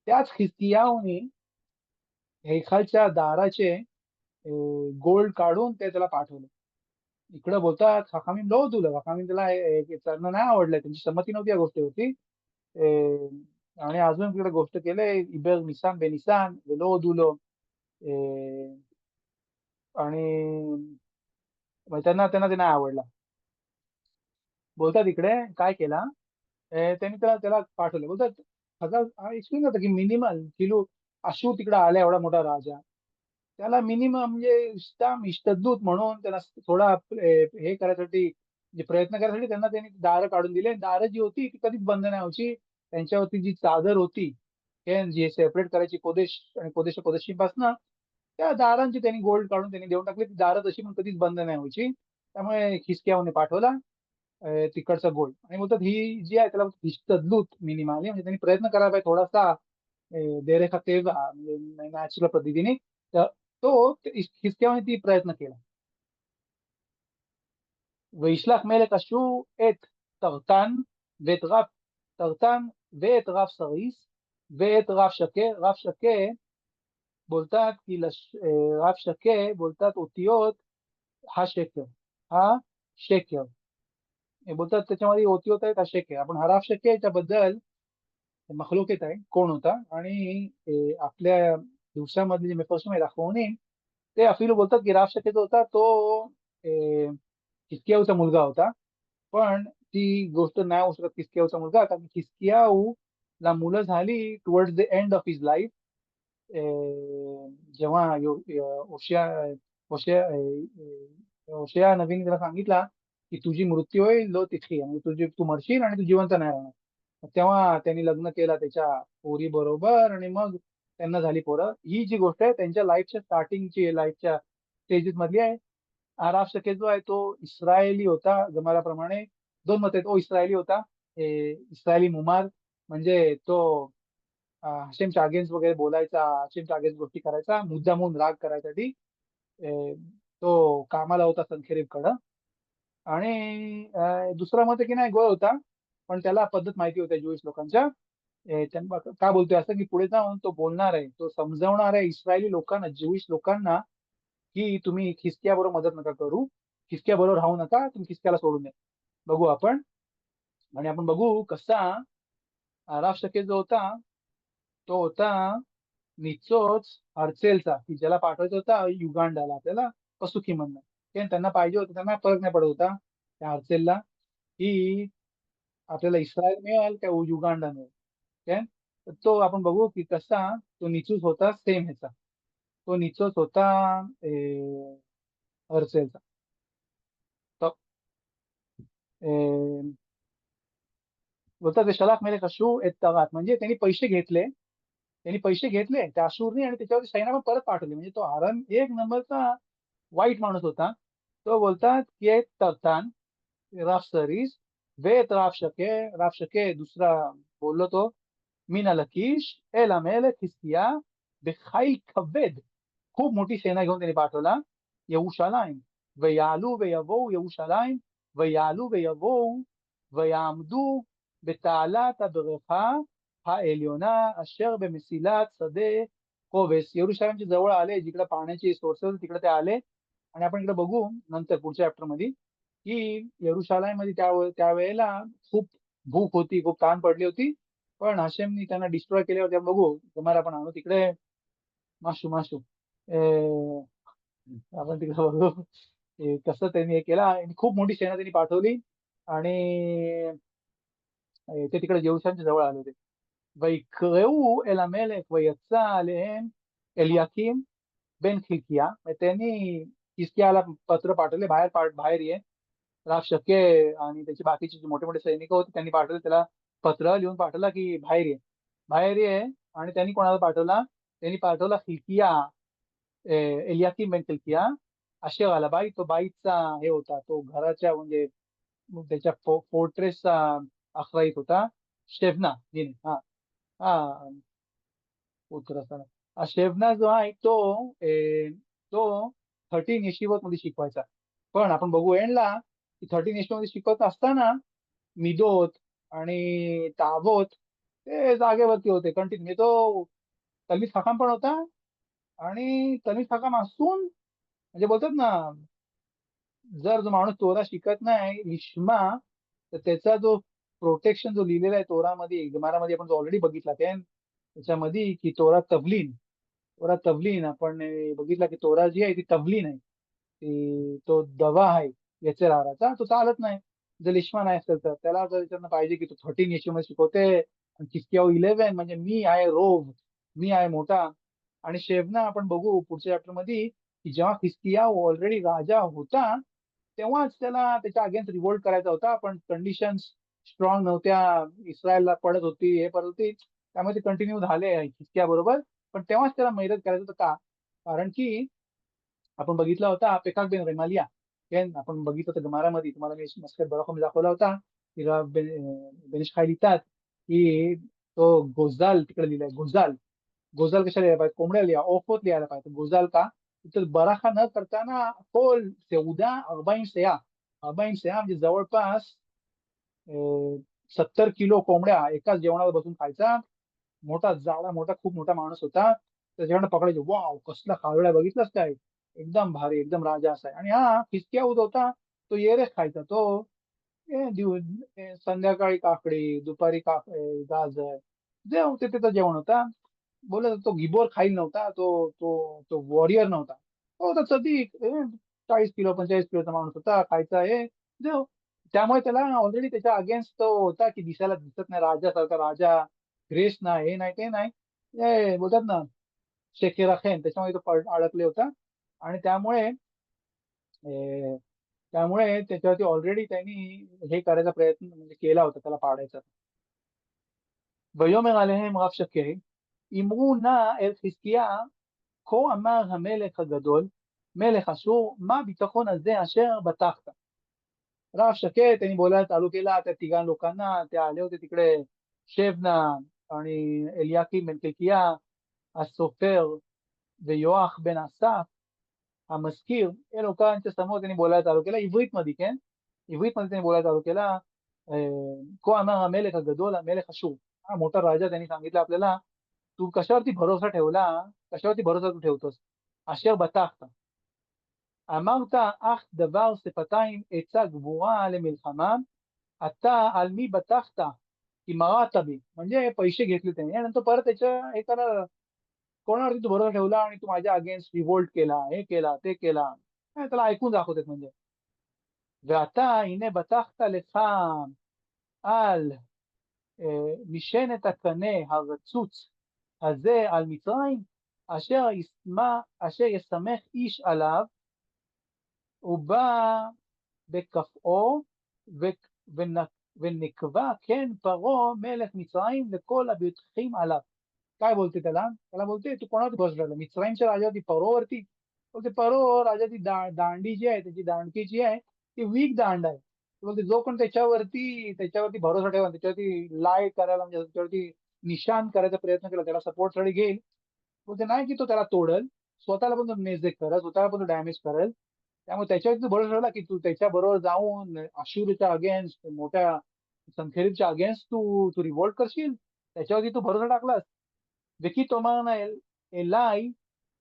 त्याच खिसकियाहूने हैखालच्या दाराचे गोल्ड काढून ते त्याला पाठवलं. इकडं बोलतात हकामीम लो तुला, हकामीम त्याला त्यांना नाही आवडलं, त्यांची संमती नव्हती या गोष्टीवरती. आणि अजून तिकडे गोष्ट केले इबर निसान बेनिसान लो दुलो. आणि त्यांना त्यांना ते नाही आवडला. बोलतात इकडे काय केला, त्यांनी त्याला त्याला पाठवलं. बोलतात हजार एक्सप्लेन करतं की मिनिमल किलो अशू तिकडे आला एवढा मोठा राजा, त्याला मिनिमम म्हणजे इष्टदूत म्हणून त्याला थोडा हे करायसाठी, जे प्रयत्न करायसाठी त्यांना त्यांनी दारं काढून दिले. दारं जी होती ती कधीच बंद नाही व्हायची. त्यांच्यावरती जी चादर होती, जी सेपरेट करायची कोदेश आणि कोदेशीपासून, त्या दारांची त्यांनी गोल्ड काढून त्यांनी देऊन टाकली. ती दारं तशी पण कधीच बंद नाही व्हायची. त्यामुळे खिसकियाहूने पाठवला तिकडचा गोल्ड. आणि बोलतात ही जी आहे त्याला इष्टदूत मिनिमाली, म्हणजे त्यांनी प्रयत्न करायला पाहिजे थोडासा देरेखा तेज म्हणजे नॅचरल पद्धतीने. तर तो खिसक्याने ती प्रयत्न केला. וישלח מלך אשור את תרתן ואת רב תרתן ואת רב סריס ואת רב שקה. רב שקה बोलतात की רב שקה बोलतात אותיות השקר, השקר. बोलतात त्याच्यामध्ये אותיות आहेत השקר. आपण हा राव शके याच्याबद्दल मखलूकेत आहे कोण होता. आणि आपल्या दिवसामधले जे मेफरशम आहेत अखवणी, ते अफिलू बोलतात की राव शके जो होता तो खिसकियाहूचा मुलगा होता. पण ती गोष्ट नाही होऊ शकत खिसकियाहूचा मुलगा, कारण खिसकियाहू ला मुलं झाली towards the end of his life. जेव्हा ओशिया ओशिया ओशिया नवीन त्याला सांगितला की तुझी मृत्यू होईल लो तिथी, आणि तू मरशील आणि तू जिवंत नाही राहणार. तेव्हा त्यांनी लग्न केला त्याच्या पोरी बरोबर, आणि मग त्यांना झाली पोरं. ही जी गोष्ट आहे त्यांच्या लाईफच्या स्टार्टिंगची, लाईफच्या स्टेजेस मधली आहे. आराफ शके जो आहे तो इस्रायली होता गमालाप्रमाणे. दोन मत आहेत. तो इस्रायली होता, इस्रायली मुमार, म्हणजे तो हशेमच्या अगेन्स्ट वगैरे बोलायचा, हशेमच्या अगेन्स्ट गोष्टी करायचा मुद्दामून राग करायसाठी. तो कामाला होता सनखेरीबकडं. आणि दुसरा मत आहे की नाही गोळ होता, पण त्याला पद्धत माहिती होत्या ज्युईश लोकांच्या. त्यांना का बोलतोय असं की पुढे जाऊन तो बोलणार आहे, तो समजवणार आहे इस्रायली लोकांना, ज्युईश लोकांना, की तुम्ही खिसक्या बरोबर मदत नका करू, खिसक्या बरोबर राहू नका, तुम्ही खिसक्याला सोडून द्या. बघू आपण. आणि आपण बघू कसा आराफ शके जो होता तो होता निचोच हर्सेलचा, की ज्याला पाठवायचा होता युगांडाला आपल्याला कसुकी म्हणणं. त्यांना पाहिजे होतं, त्यांना फरक नाही पडत होता त्या हर्सेलला की आपल्याला इस्रायल मिळेल का युगांडा मिळेल. काय तर तो आपण बघू की कसा तो निचूस होता सेम ह्याचा. तो निचूस होता हर्सेलचा. तो बोलतात ते शलाख मेले कशू एक तगात, म्हणजे त्यांनी पैसे घेतले त्या अशूरनी, आणि त्याच्यावरती सैन्य पण परत पाठवले. म्हणजे तो हरण एक नंबरचा वाईट माणूस होता. तो बोलतात की एक तरतान राफ सरीस वेत राफ शके दुसरा बोललो तो मीना लकीश एल अमेल खिसकिया बेखाईल कव्वेद, खूप मोठी सेना घेऊन त्यांनी पाठवला यरूशलाम. ויעלו ויבואו ירושלים ויעלו ויבואו ויעמדו בתעלת הברכה העליונה אשר במסילת שדה कोवेस येरुशलेमच्या जवळ आले, जिकडे पाण्याची सोर्सेस तिकडे ते आले. आणि आपण इकडे बघू नंतर पुढच्या चॅप्टर मध्ये की येरुशलेम मध्ये त्यावेळेला खूप भूक होती, खूप तहान पडली होती. पण हशेमनी त्यांना डिस्ट्रॉय केल्यावर आपण बघू तुम्हाला आपण आणू तिकडे माशू माशू आपण तिकडे बघू कसं त्यांनी हे केलं आणि खूप मोठी सेना त्यांनी पाठवली. आणि ते तिकडे जेरुसलेमच्या जवळ आले होते. ויקראו אל המלך ויצא עליהם אליקים बन खिलकिया. त्यांनी हिजकियाला पत्र पाठवले, बाहेर ये. राग शक्य आणि त्याचे बाकीचे जे मोठे मोठे सैनिक होते त्यांनी पाठवले त्याला, पत्र लिहून पाठवला की बाहेर ये, बाहेर ये. आणि त्यांनी कोणाला पाठवला? त्यांनी पाठवला खिलकिया, एलियाकीम बेन खिलकिया. अशेर आला बाई, तो बाईचा हे होता, तो घराच्या म्हणजे त्याच्या फोर्ट्रेसचा अखराईत होता. शेवना हिने हा हा पुत्र असताना शेवना जो आहे तो 13 येशिवत मध्ये शिकवायचा. पण आपण बघू एंडला की 13 येशिवत मध्ये शिकवत असताना मिदोत आणि ताबोत ते जागेवरती होते कंटिन्यू. तो तल्मीद हकाम पण होता. आणि तल्मीद हकाम असून म्हणजे बोलतात ना, जर जो माणूस तोरा शिकत नाही लिश्मा, तर त्याचा जो प्रोटेक्शन जो लिहिलेला आहे तोरामध्ये, गमारामध्ये आपण जो ऑलरेडी बघितला त्याच्यामध्ये की तोरा तवलीन आपण बघितला की तोरा जी आहे ती तवलीन आहे, ती तो दवा आहे याच्या राहाचा, तो चालत नाही. जर लिश्मा नाही असेल तर त्याला जर विचारणं पाहिजे की तो 13 येशिमध्ये शिकवते आणि किसक्याव 11 म्हणजे मी आहे रोग, मी आहे मोठा. आणि शेवना आपण बघू पुढच्या चॅप्टर मध्ये की जेव्हा खिसकिया ऑलरेडी राजा होता तेव्हाच त्याला त्याच्या अगेन्स्ट रिव्होल्ट करायचा होता, पण कंडिशन्स स्ट्रॉंग नव्हत्या, इस्रायलला पडत होती, हे पडत होती, त्यामुळे ते कंटिन्यू झाले खिसकिया बरोबर. पण तेव्हाच त्याला मैरत करायचं होतं का? कारण की आपण बघितला होता पेकाक बिन रेमालिया. आपण बघितलं होतं गमारामध्ये, तुम्हाला मी मस्कत बरोखम दाखवला होता की बेनिश खाय लिहितात की तो गोजाल तिकडे लिहिलाय, गोजाल. गोजाल कशाला लिहायला पाहिजे? कोंबड्या लिहा, ओफोत लिहायला पाहिजे. गोजाल का? तर बराखा न करताना खोल सेवदा 40 सेया म्हणजे जवळपास 70 किलो कोंबड्या एकाच जेवणाला बसून खायचा. मोठा जाडा मोठा खूप मोठा माणूस होता. त्याच्याकडनं पकडायचे. वाव कसला खावडा बघितलास काय? एकदम भारी, एकदम राजा असा आहे. आणि हा खिसक्या उद होता, तो येरेच खायचा. तो संध्याकाळी काकडी, दुपारी गाजर, जे होते त्याचं जेवण होता. बोलत तो गिबोर खाईल नव्हता, तो तो तो वॉरियर नव्हता. तो होता सदिक 40 किलो 45 किलोचा माणूस होता, खायचा हे देव. त्यामुळे त्याला ऑलरेडी त्याच्या अगेन्स्ट तो होता की दिसायला दिसत नाही राजासारखा राजा, ग्रेस नाही, हे नाही ते नाही, हे बोलतात ना शेखेरा खेन, त्याच्यामुळे तो अडकले होता. आणि अं, त्यामुळे त्याच्यावरती ऑलरेडी त्यांनी हे करायचा प्रयत्न म्हणजे केला होता त्याला पाडायचा. ויאמר עליהם רב שקד אמרו נא אל חזקיה כה אמר המלך הגדול מלך אשור מה ביטחון הזה अशेर बताखता. राव शके त्यांनी बोलायला चालू केला त्या तिघा लोकांना, ते आले होते तिकडे शेबना आणि एलियाकीम बन खिलकिया, הסופר ויואח बन אסף המזכיר, या लोकांच्या समोर त्यांनी बोलायला चालू केला इव्रित मध्ये. इव्रित मध्ये त्यांनी बोलायला चालू केला. כה אמר המלך הגדול המלך अशूर, हा मोठा राजा, त्यांनी सांगितलं आपल्याला तू कशावरती भरोसा ठेवला, कशावरती भरोसा तू ठेवतोस? अशेर बताखता אמרת אך דבר שפתיים עצה גבורה למלחמה, आता על मी बताखता की मराता बी, म्हणजे पैसे घेतले त्याने आणि नंतर परत त्याच्या एकाला कोणावरती तू भरोसा ठेवला आणि तू माझ्या अगेन्स्ट रिव्होल्ट केला, हे केला ते केला. त्याला ऐकून दाखवतात म्हणजे. ואתה הנה בטחת לך על משענת הקנה הרצוץ הזה על מצרים, אשר ישמח איש עליו ובא בכפאו ונקבע כן פרעה מלך מצרים לכל הבטחים עליו. काय बोलते त्याला बोलते तू कोणावरती भरोसा ठेवला? मिस्राईमच्या राजावरती, परोवरती. बोलते परो राजाची दांडी जी आहे, त्याची दांडकी जी आहे ती वीक दांड आहे. बोलते जो कोण त्याच्यावरती भरोसा ठेवा, त्याच्यावरती लाय करायला म्हणजे त्याच्यावरती निशान करायचा प्रयत्न केला, त्याला सपोर्ट साठी घेईल. बोलते नाही की तो त्याला तोडल, स्वतःला पण तो नेजेक करेल, स्वतःला पण तो डॅमेज करेल. त्यामुळे त्याच्यावरती तू भरोसा ठेवला की तू त्याच्या बरोबर जाऊन अशुरच्या अगेन्स्ट, मोठ्या संखेरीच्या अगेन्स्ट तू तू रिव्होल्ट करशील, त्याच्यावरती तू भरोसा टाकलास. विकी तोमार एलाई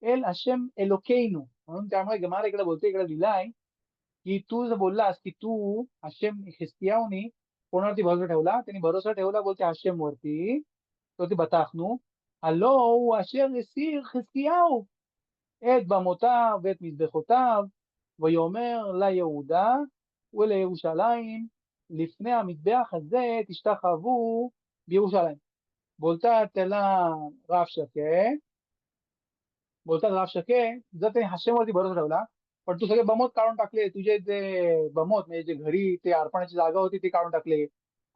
एल हशेम एलोकेinu. म्हणून त्यामुळे गमारा इकडे बोलते, इकडे लिहिलाय की तू जर बोललास की तू हशेम हिजकियाहूनी कोणावरती भरोसा ठेवला, त्यांनी भरोसा ठेवला बोलते हशेम वरती. तो ती बताखनु הלא הוא אשר הסיר חזקיהו את במותיו ואת מזבחותיו ויאמר ליהודה ולירושלים לפני המזבח הזה תשתחוו בירושלים. बोलतात त्याला राव शके, बोलतात राव शके, जर त्याने हशेमवरती भरोसा ठेवला पण तू सगळे बमोत काढून टाकले, तुझे जे बमोत म्हणजे जे घरी ते अर्पणाची जागा होती ती काढून टाकले,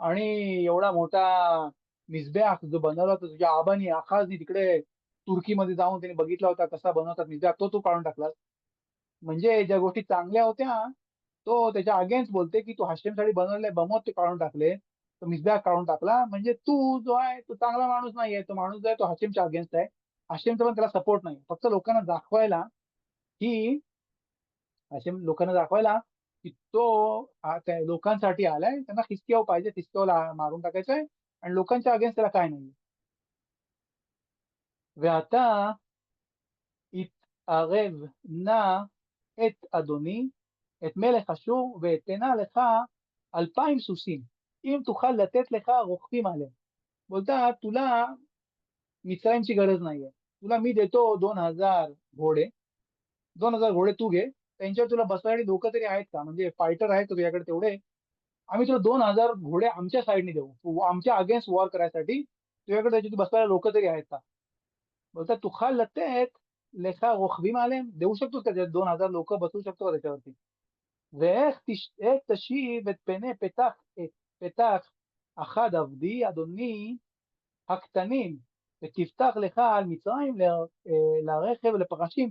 आणि एवढा मोठा मिसबॅक जो बनवला होता तुझ्या आबानी आखाजनी तिकडे तुर्कीमध्ये जाऊन त्याने बघितला होता कसा बनवतात मिसबॅक, तो तू काढून टाकलास. म्हणजे ज्या गोष्टी चांगल्या होत्या तो त्याच्या अगेन्स्ट बोलते की तू हशेमसाठी बनवलेले बमोत ते काढून टाकले, तो मिसबॅक काढून टाकला. म्हणजे तू जो आहे तो चांगला माणूस नाहीये, तो माणूस जो आहे तो हशेमच्या अगेन्स्ट आहे. हशेमचा पण त्याला सपोर्ट नाही, फक्त लोकांना दाखवायला की हशेम लोकांना दाखवायला की तो त्या लोकांसाठी आलाय, त्यांना खिसक्याव पाहिजे, खिसक्यावला मारून टाकायचंय, आणि लोकांच्या अगेन्स्ट त्याला काय नाही. ואתה התערב נא את אדוני את מלך אשור ואתנה לך 2,000 סוסים אם תוכל לתת לך רוכבים עליהם. बोलता तुला मित्रांची गरज नाहीये, तुला मी देतो 2,000 घोडे, 2,000 घोडे तू घे, त्यांच्यावर तुला बसवायला लोक तरी आहेत का, म्हणजे फायटर आहेत का तुझ्याकडे तेवढे, आम्ही तुला 2,000 घोडे आमच्या साईडने देऊ, तू आमच्या अगेन्स्ट वॉर करायसाठी तुझ्याकडे त्याची बसवायला लोक तरी आहेत का. बोलतात तुखाल लतेत लेखा रोखबी आलेम, देऊ शकतो का 2,000 लोक बसवू शकतो का त्याच्यावरती. ואיך תשיב את פני פתח אחד עבדי אדוני הקטנים ותפתח לך על מצרים לרכב לפרשים.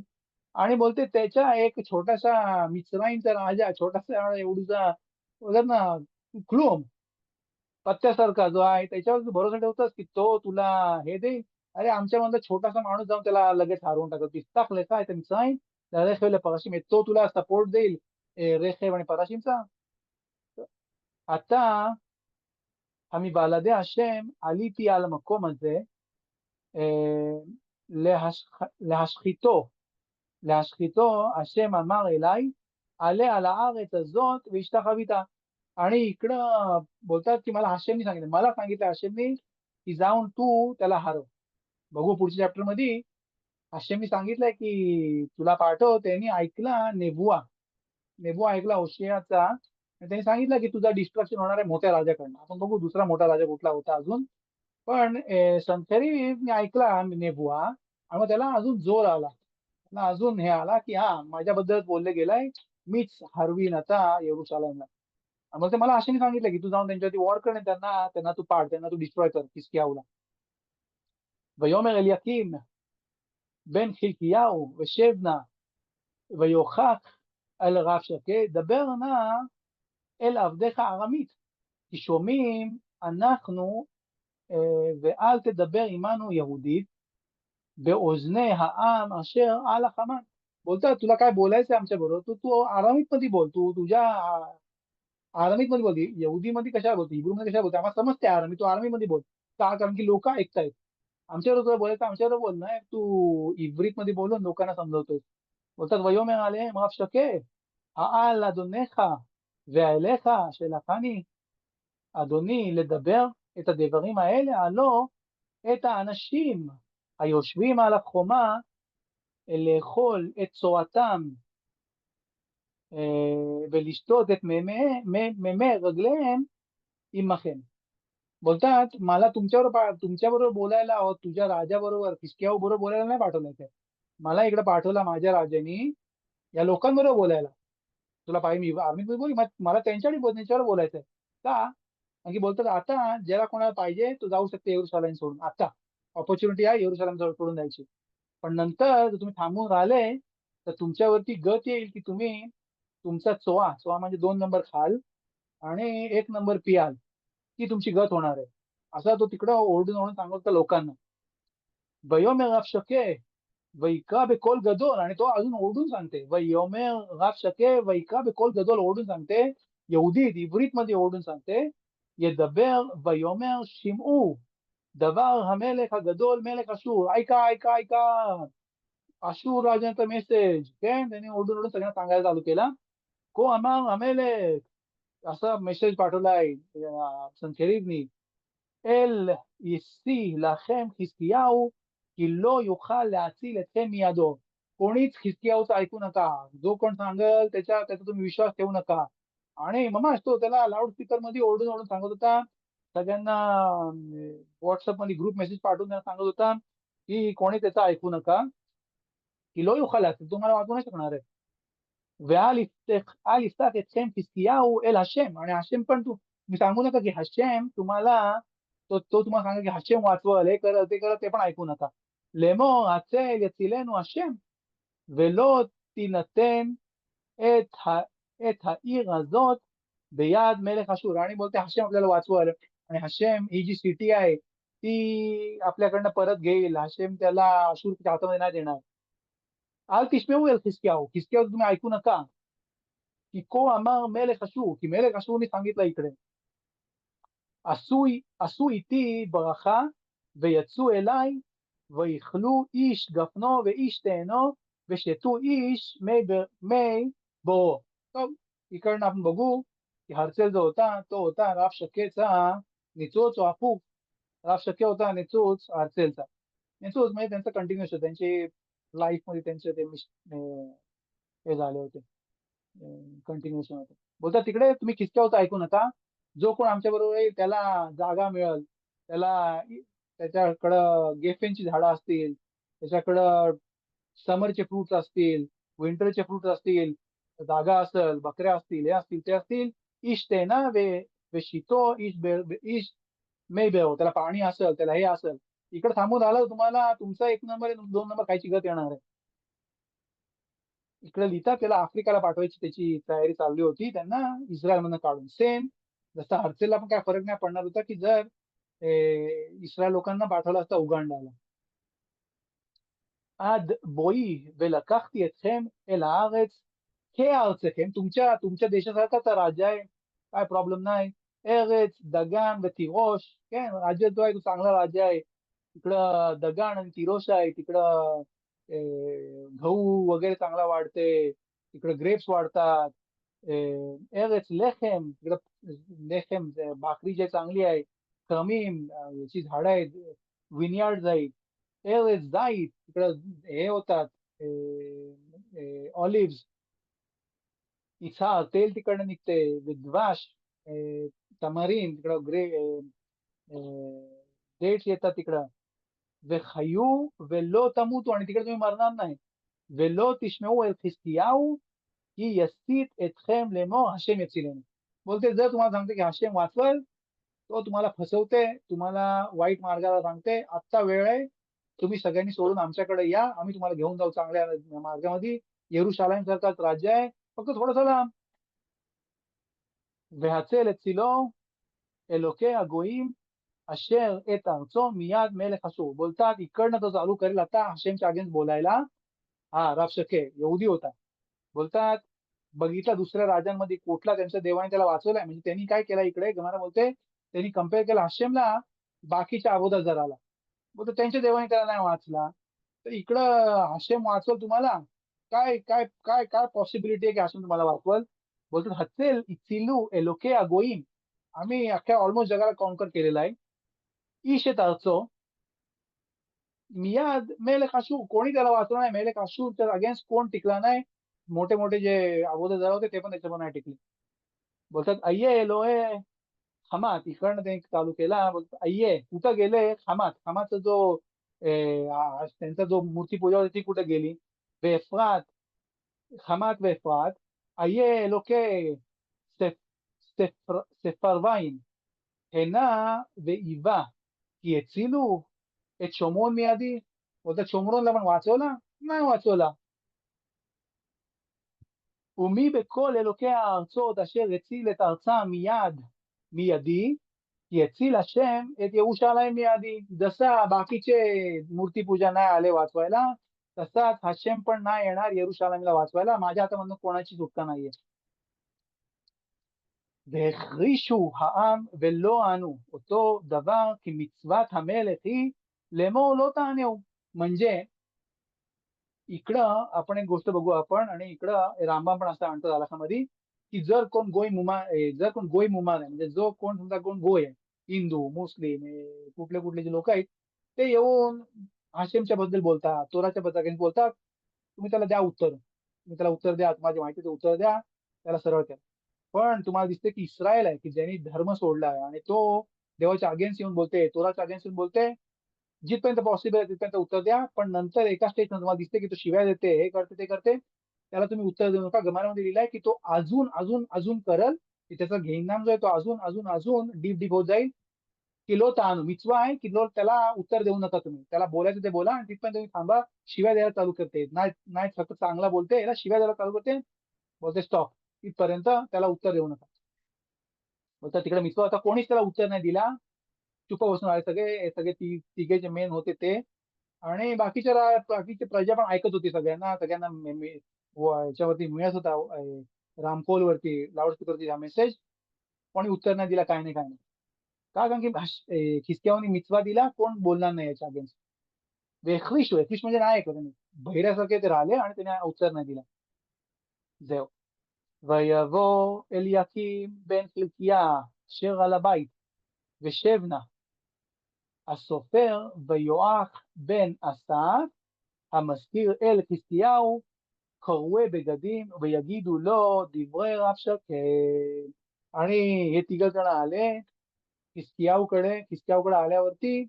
आणि बोलते त्याच्या एक छोटासा मिस्राईमचा राजा, छोटासा एवढूसा बोलतात ना क्लूम पत्त्यासारखा जो आहे त्याच्यावर तू भरोसा ठेवतोस की तो तुला हे देईल. अरे आमच्यामधला छोटासा माणूस जाऊन त्याला लगेच हरवून टाकतो. तिस्ताक लेखा आहे मिस्राईम रेखेव पराशिम, तो तुला सपोर्ट देईल रेखेव आणि पराशिमचा. आता आम्ही बालादे השם עליתי על המקום הזה להשחיתו, להשחיתו השם אמר אליי עלה על הארץ הזאת והשתחווית. आणि इकडं बोलतात की मला हशेमनी सांगितलं, मला सांगितलं हशेमनी की जाऊन तू त्याला हरव. बघू पुढच्या चॅप्टर मध्ये हशेमनी सांगितलंय की तुला पाठव. त्यांनी ऐकला नेबुआ, नेबुआ ऐकला होशियाचा, आणि त्यांनी सांगितलं की तुझा डिस्ट्रक्शन होणार आहे मोठ्या राजाकडनं. आपण बघू दुसरा मोठा राजा कुठला होता अजून, पण संथेरी ऐकला नेबुआ आणि मग त्याला अजून जोर आला, त्याला अजून हे आला की हा माझ्याबद्दल बोलले गेलाय, मीच हरवीन आता येरुशलेमला. मग ते मला अशाने सांगितलं की तू जाऊन त्यांच्यावरती वॉर कर आणि त्यांना त्यांना तू पाड, त्यांना तू डिस्ट्रॉय कर हिजकियाहूला. ויאמר אליקים בן חלקיהו ושב נא ויוכח אל רב שקד דבר נא אל עבדיך ארמית כי שומעים אנחנו ואל תדבר עמנו יהודית באוזני העם अशर על החמן. बोलतात तुला काय बोलायचंय आमच्या बरोबर, तू तू आरामीत मध्ये बोल, तू तुझ्या आरामीत मध्ये बोलते, यहुदी मध्ये कशा बोलते, हिब्रू मध्ये कशा बोलते, आम्हाला समजते आरामी, तू आरामी मध्ये बोल का, कारण की लोक ऐकतायत. आमच्याबरोबर तुला बोलायचं आमच्याबरोबर बोल ना, तू इब्रीत मध्ये बोलून लोकांना समजवतोय. बोलतात ויאמר עליהם רב שקד העל אדונך ועליך שלחני אדוני לדבר את הדברים האלה, הלא את האנשים היושבים על החומה לאכול את צואתם ולשתות את מימי רגליהם עמכם. बोलतात मला तुमच्याबरोबर बोलायला, तुझ्या राजाबरोबर हिजकियाहू बरोबर बोलायला नाही पाठवलं, मला इकडे पाठवला माझ्या राजानी या लोकांबरोबर बोलायला. तुला पाहिजे मी आर्मीत बोल, मला त्यांच्यावर बोलायचंय का, कारण की बोलतात आता ज्याला कोणाला पाहिजे तो जाऊ शकते येरुशलेम सोडून, आता ऑपॉर्च्युनिटी आहे येरुशलेम सोडून जायची. पण नंतर जर तुम्ही थांबून राहिले तर तुमच्यावरती गत येईल की तुम्ही तुमचा चोआ, चोआ म्हणजे 2 नंबर खाल आणि 1 नंबर पियाल, ती तुमची गत होणार आहे. असा तो तिकडं ओरडून ओरडून सांगत होता लोकांना. ויאמר רב שקד ויקרא בקול גדול, आणि तो अजून ओरडून सांगते, ויאמר רב שקד ויקרא בקול גדול, ओरडून सांगते यहुदीत इब्रीत मध्ये ओरडून सांगते, ידבר ויאמר שמעו דבר המלך הגדול मלך अशूर, ऐका ऐका ऐका, अशूर राजाचा मेसेज, כן, त्यांनी ओरडून ओरडून सगळ्यांना सांगायला चालू केला. כה אמר המלך, असा मेसेज पाठवलाय सनखेरीबनी, אל ישיא לכם חזקיהו, की לא יוכל להציल אתכם मियादो. कोणीच खिसकियाहूचं ऐकू नका. जो कोण सांगेल त्याचा तुम्ही विश्वास ठेवू नका. आणि ममाच तो त्याला लाऊड स्पीकर मध्ये ओरडून ओरडून सांगत होता. सगळ्यांना व्हॉट्सअपमध्ये ग्रुप मेसेज पाठवून त्यांना सांगत होता, की कोणी त्याचं ऐकू नका. की לא יוכל להציל, तुम्हाला वाचू नाही शकणार आहे. ואל יפתח אתכם חזקיהו אל השם, आणि हशेम पण तुम्ही सांगू नका की हशेम तुम्हाला, तो तुम्हाला सांगा की हशेम वाचवल, हे करल ते करल, ते पण ऐकू नका. לאמור הצל יצילנו השם, ולא תינתן את העיר הזאת ביד मलך अशूर. आणि बोलते हशेम आपल्याला वाचवल, आणि हशेम ही जी सिटी आहे ती आपल्याकडनं परत घेईल. हशेम त्याला अशूरच्या हातामध्ये नाही देणार. अल तिश्मेऊ एल खिसकियाहू, खिसकियाहू तुम्ही ऐकू नका. की כה אמר מלך אשור, כי מלך אשור सांगितलं इकडे, עשו איתי ברכה ויצאו אליי ויאכלו איש גפנו ואיש תאנו ושתו איש מי בואו. טוב, इकडनं आपण बघू की हर्षल जो होता तो होता राव शकेचा निचोच, वापू राव शके होता निचोच हर्षलचा. निचोच म्हणजे त्यांचं कंटिन्युअस होतं, त्यांची लाईफ मध्ये त्यांचे ते हे झाले होते, कंटिन्युएशन होतं. बोलतात तिकडे तुम्ही खिसक्यावरचं ऐकू नका. जो कोण आमच्या बरोबर येईल त्याला जागा मिळेल, त्याच्याकडं गेफेनची झाडं असतील, त्याच्याकडं समरचे फ्रुट्स असतील, विंटरचे फ्रुट्स असतील, जागा असेल, बकऱ्या असतील, हे असतील ते असतील. इश ते ना वे शितो इश मे बेव, त्याला पाणी असेल, त्याला हे असेल. इकडे थांबून आलं तुम्हाला तुमचा 1 नंबर 2 नंबर खायची गत येणार आहे. इकडे लिहितात त्याला आफ्रिकाला पाठवायची त्याची तयारी चालली होती, त्यांना इस्रायलमधनं काढून. सेम जसं हर्षलला पण काय फरक नाही पडणार होता की जर इस्रायल लोकांना पाठवलं असतं उगांडाला. עד בואי ולקחתי अतכם אל הארץ כארצכם, तुमच्या देशासारखाच राज्य आहे, काय प्रॉब्लेम नाही. अरेच दगान व तिरोश, כן, राज्य जो आहे तो चांगला राज्य आहे. तिकडं दगाण आणि तिरोश आहे, तिकडं गहू वगैरे चांगला वाढते, तिकडं ग्रेप्स वाढतात. अरेच लेखेम, तिकडं लेखेम भाकरी जे चांगली आहे. खमीम याची झाडं आहेत, विनयार्ड आहेत. अरेच जाईत, तिकडं हे होतात ऑलिव्ह, इथार तेल तिकडनं निघते. विद्वाश तमारीन, तिकडं डेट्स येतात तिकडं. וחዩ ולא תמותו, आणि तिकडे तुम्ही मरणार नाही. ולא תשמעו אל חזקיהו की यस्तीत एतखेम लेमो हशेम यचिलेनु. बोलते जर तुम्हाला सांगते की हशेम वाचवल, तो तुम्हाला फसवते, तुम्हाला वाईट मार्गाला सांगते. आत्ता वेळ आहे, तुम्ही सगळ्यांनी सोडून आमच्याकडे या, आम्ही तुम्हाला घेऊन जाऊ चांगल्या मार्गामध्ये. येरुशालेम सारखाच राज्य आहे, फक्त थोडंसं लांब. והצל הצילו אלוקי הגויים अशेर एत अरचो मियाद मेलech अशूर. बोलतात इकडनं तो चालू करेल आता हशेमच्या अगेन्स्ट बोलायला. हा राब शके यहुदी होता. बोलतात बघितला दुसऱ्या राजांमध्ये कुठला त्यांच्या देवाने त्याला वाचवलाय. म्हणजे त्यांनी काय केलं इकडे गमारा बोलते, त्यांनी कम्पेअर केला हशेमला बाकीच्या अगोदर. बोलतो त्यांच्या देवाने त्याला नाही वाचला, तर इकडं हशेम वाचवल तुम्हाला. काय काय काय काय पॉसिबिलिटी आहे की हशेम तुम्हाला वाचवल. बोलतो हत्सेल इचिलू एलोके अगोईम, आम्ही अख्ख्या ऑलमोस्ट जगाला कॉन्कर केलेला आहे. ईश येत अरचो मियाद मेलेख अशूर, कोणी त्याला वाचवलं नाही. मेलेख अशूरच्या अगेन्स्ट कोण टिकला नाही. मोठे मोठे जे अगोदर जरा होते ते पण त्याच्यावर नाही टिकले. बोलतात अय्ये एलोहे हमात, इकडनं त्यांनी चालू केला. बोलतात अय्ये कुठं गेले हमात, हमाचा जो त्यांचा जो मूर्तीपूजा होती ती कुठे गेली. वेफ्रात, हमात वेफ्रात, अय्ये एलोके ספרוויים הנה ואיבה की הצילו את שומרון מידי. बोलतात शोमरोनला पण वाचवला नाही वाचवला. ומי בכל אלוקי הארצות אשר הציל את ארצם מידי की यचिल हशेम את यरुशालेम मियादी. जसा बाकीचे मूर्तीपूजा नाही आले वाचवायला, तसाच हशेम पण नाही येणार येरुशालेमला वाचवायला. माझ्या हातामधून कोणाची सुटका नाहीये. והחרישו העם ולא ענו אותו דבר כי מצוות המלך היא לאמור לא תענהו. म्हणजे इकडं आपण एक गोष्ट बघू आपण, आणि इकडं रामबाण पण असं आणतो दालखामध्ये, की जर कोण जर कोण गोय मुमान आहे, म्हणजे जो कोण समजा कोण गोय आहे, हिंदू मुस्लिम कुठले कुठले जे लोक आहेत, ते येऊन हाशेमच्या बद्दल बोलतात, तोराच्या बद्दल बोलतात, तुम्ही त्याला द्या उत्तर, तुम्ही त्याला उत्तर द्या, तुम्हाला माहितीचं उत्तर द्या, त्याला सरळ करा. पण तुम्हाला दिसते की इस्रायल आहे, की ज्यांनी धर्म सोडला आहे आणि तो देवाच्या अगेन्स्ट येऊन बोलते, तोराच्या अगेन्स्ट येऊन बोलते, जिथपर्यंत पॉसिबल आहे तिथपर्यंत उत्तर द्या. पण नंतर एका स्टेज तुम्हाला दिसते की तो शिव्या देते, हे करते ते करते, त्याला तुम्ही उत्तर देऊ नका. गमानामध्ये लिहिलंय की तो अजून अजून अजून करल, की त्याचा घेईनाम जो आहे तो अजून अजून अजून डीप डीप होत जाईल. किलो ताण मिचवा आहे, किलो त्याला उत्तर देऊ नका, तुम्ही त्याला बोलायचं ते बोला, आणि तिथपर्यंत तुम्ही थांबा. शिव्या द्यायला चालू करते, नाही नाही फक्त चांगला बोलते, याला शिव्या द्यायला चालू करते, बोलते स्टॉप, इथपर्यंत त्याला उत्तर देऊ नका. बोलतात तिकडे मिचवा, आता कोणीच त्याला उत्तर नाही दिला, चुप बसून आहे. सगळे सगळे तिघे जे मेन होते ते, आणि बाकीचे प्रजा पण ऐकत होती, सगळ्यांना सगळ्यांना याच्यावरती मिळत होता, रामकोल वरती लाऊडस्पीकरवरती हा मेसेज. कोणी उत्तर नाही दिला, काय नाही काय नाही. का? कारण की खिसक्यावनी मिचवा दिला, कोण बोलणार नाही याच्या अगेन्स्ट. वेखलिश म्हणजे नाही ऐकत त्यांनी, बहिऱ्यासारखे ते राहिले आणि त्याने उत्तर नाही दिला. זהו. ויבוא אליקים בן חלקיה אשר על הבית ושבנה הסופר ויואח בן אסף המזכיר אל חזקיהו קרועי בגדים ויגידו לו דברי רב שקד. आणि हे तिघ जण आले खिसकियाहूकडे आल्यावरती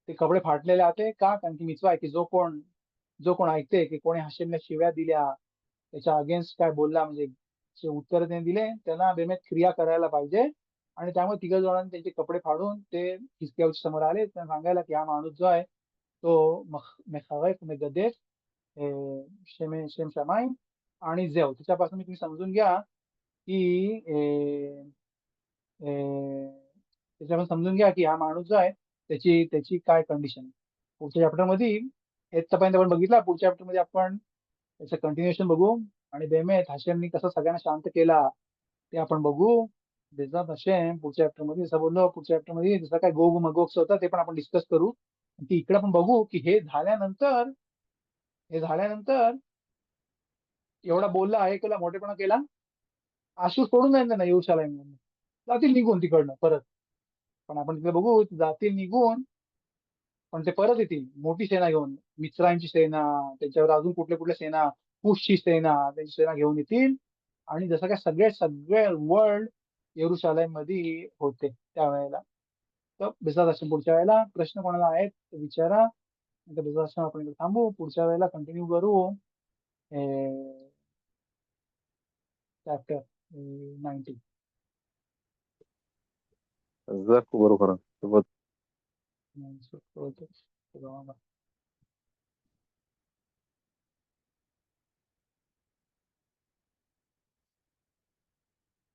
ते कपडे फाटलेले होते. का? कारण की मिचवा आहे की जो कोण ऐकते की कोणी हाशेमला शिव्या दिल्या, त्याच्या अगेन्स्ट काय बोलला, म्हणजे जे उत्तर त्याने दिले त्यांना बेमेत क्रिया करायला पाहिजे. आणि त्यामुळे तिघ जणांनी त्यांचे कपडे फाडून ते हिसकियाच्या समोर आले, त्यांना सांगायला की हा माणूस जो आहे तो मेखरफ मेगदेफ शेम शमाईम. आणि जेव त्याच्यापासून तुम्ही समजून घ्या की त्याच्यापासून समजून घ्या की हा माणूस जो आहे त्याची त्याची काय कंडिशन आहे. पुढच्या चॅप्टर मध्ये इथपर्यंत आपण बघितला, पुढच्या चॅप्टर मध्ये आपण त्याचं कंटिन्युएशन बघू, आणि बेमेत हाशेमनी कसं सगळ्यांना शांत केला ते आपण बघू. बेजात हशेम पुढच्या चॅप्टर मध्ये, जसं बोललो पुढच्या चॅप्टर मध्ये जसं काय गोग मगोगचं होतं ते पण आपण डिस्कस करू. की इकडे पण बघू की हे झाल्यानंतर एवढा बोलला आहे, केला मोठेपणा केला, आशूस सोडून जाईल त्यांना येरुशलेम, जातील निघून तिकडनं परत. पण आपण तिकडे बघू जातील निघून, पण ते परत येतील मोठी सेना घेऊन, मिस्रांची सेना, त्याच्यावर अजून कुठले कुठले सेना, कुशची सेना, त्यांची सेना घेऊन येतील. आणि जसं काय सगळे सगळे वर्ल्ड येरुशलेम मध्ये होते त्यावेळेला. तर बेसात असं पुढच्या वेळेला प्रश्न कोणाला आहेत ते विचारा. बेसात असं आपण इकडे थांबू, पुढच्या वेळेला कंटिन्यू करू चॅप्टर 19. جزاكم الله خيرا. नाही,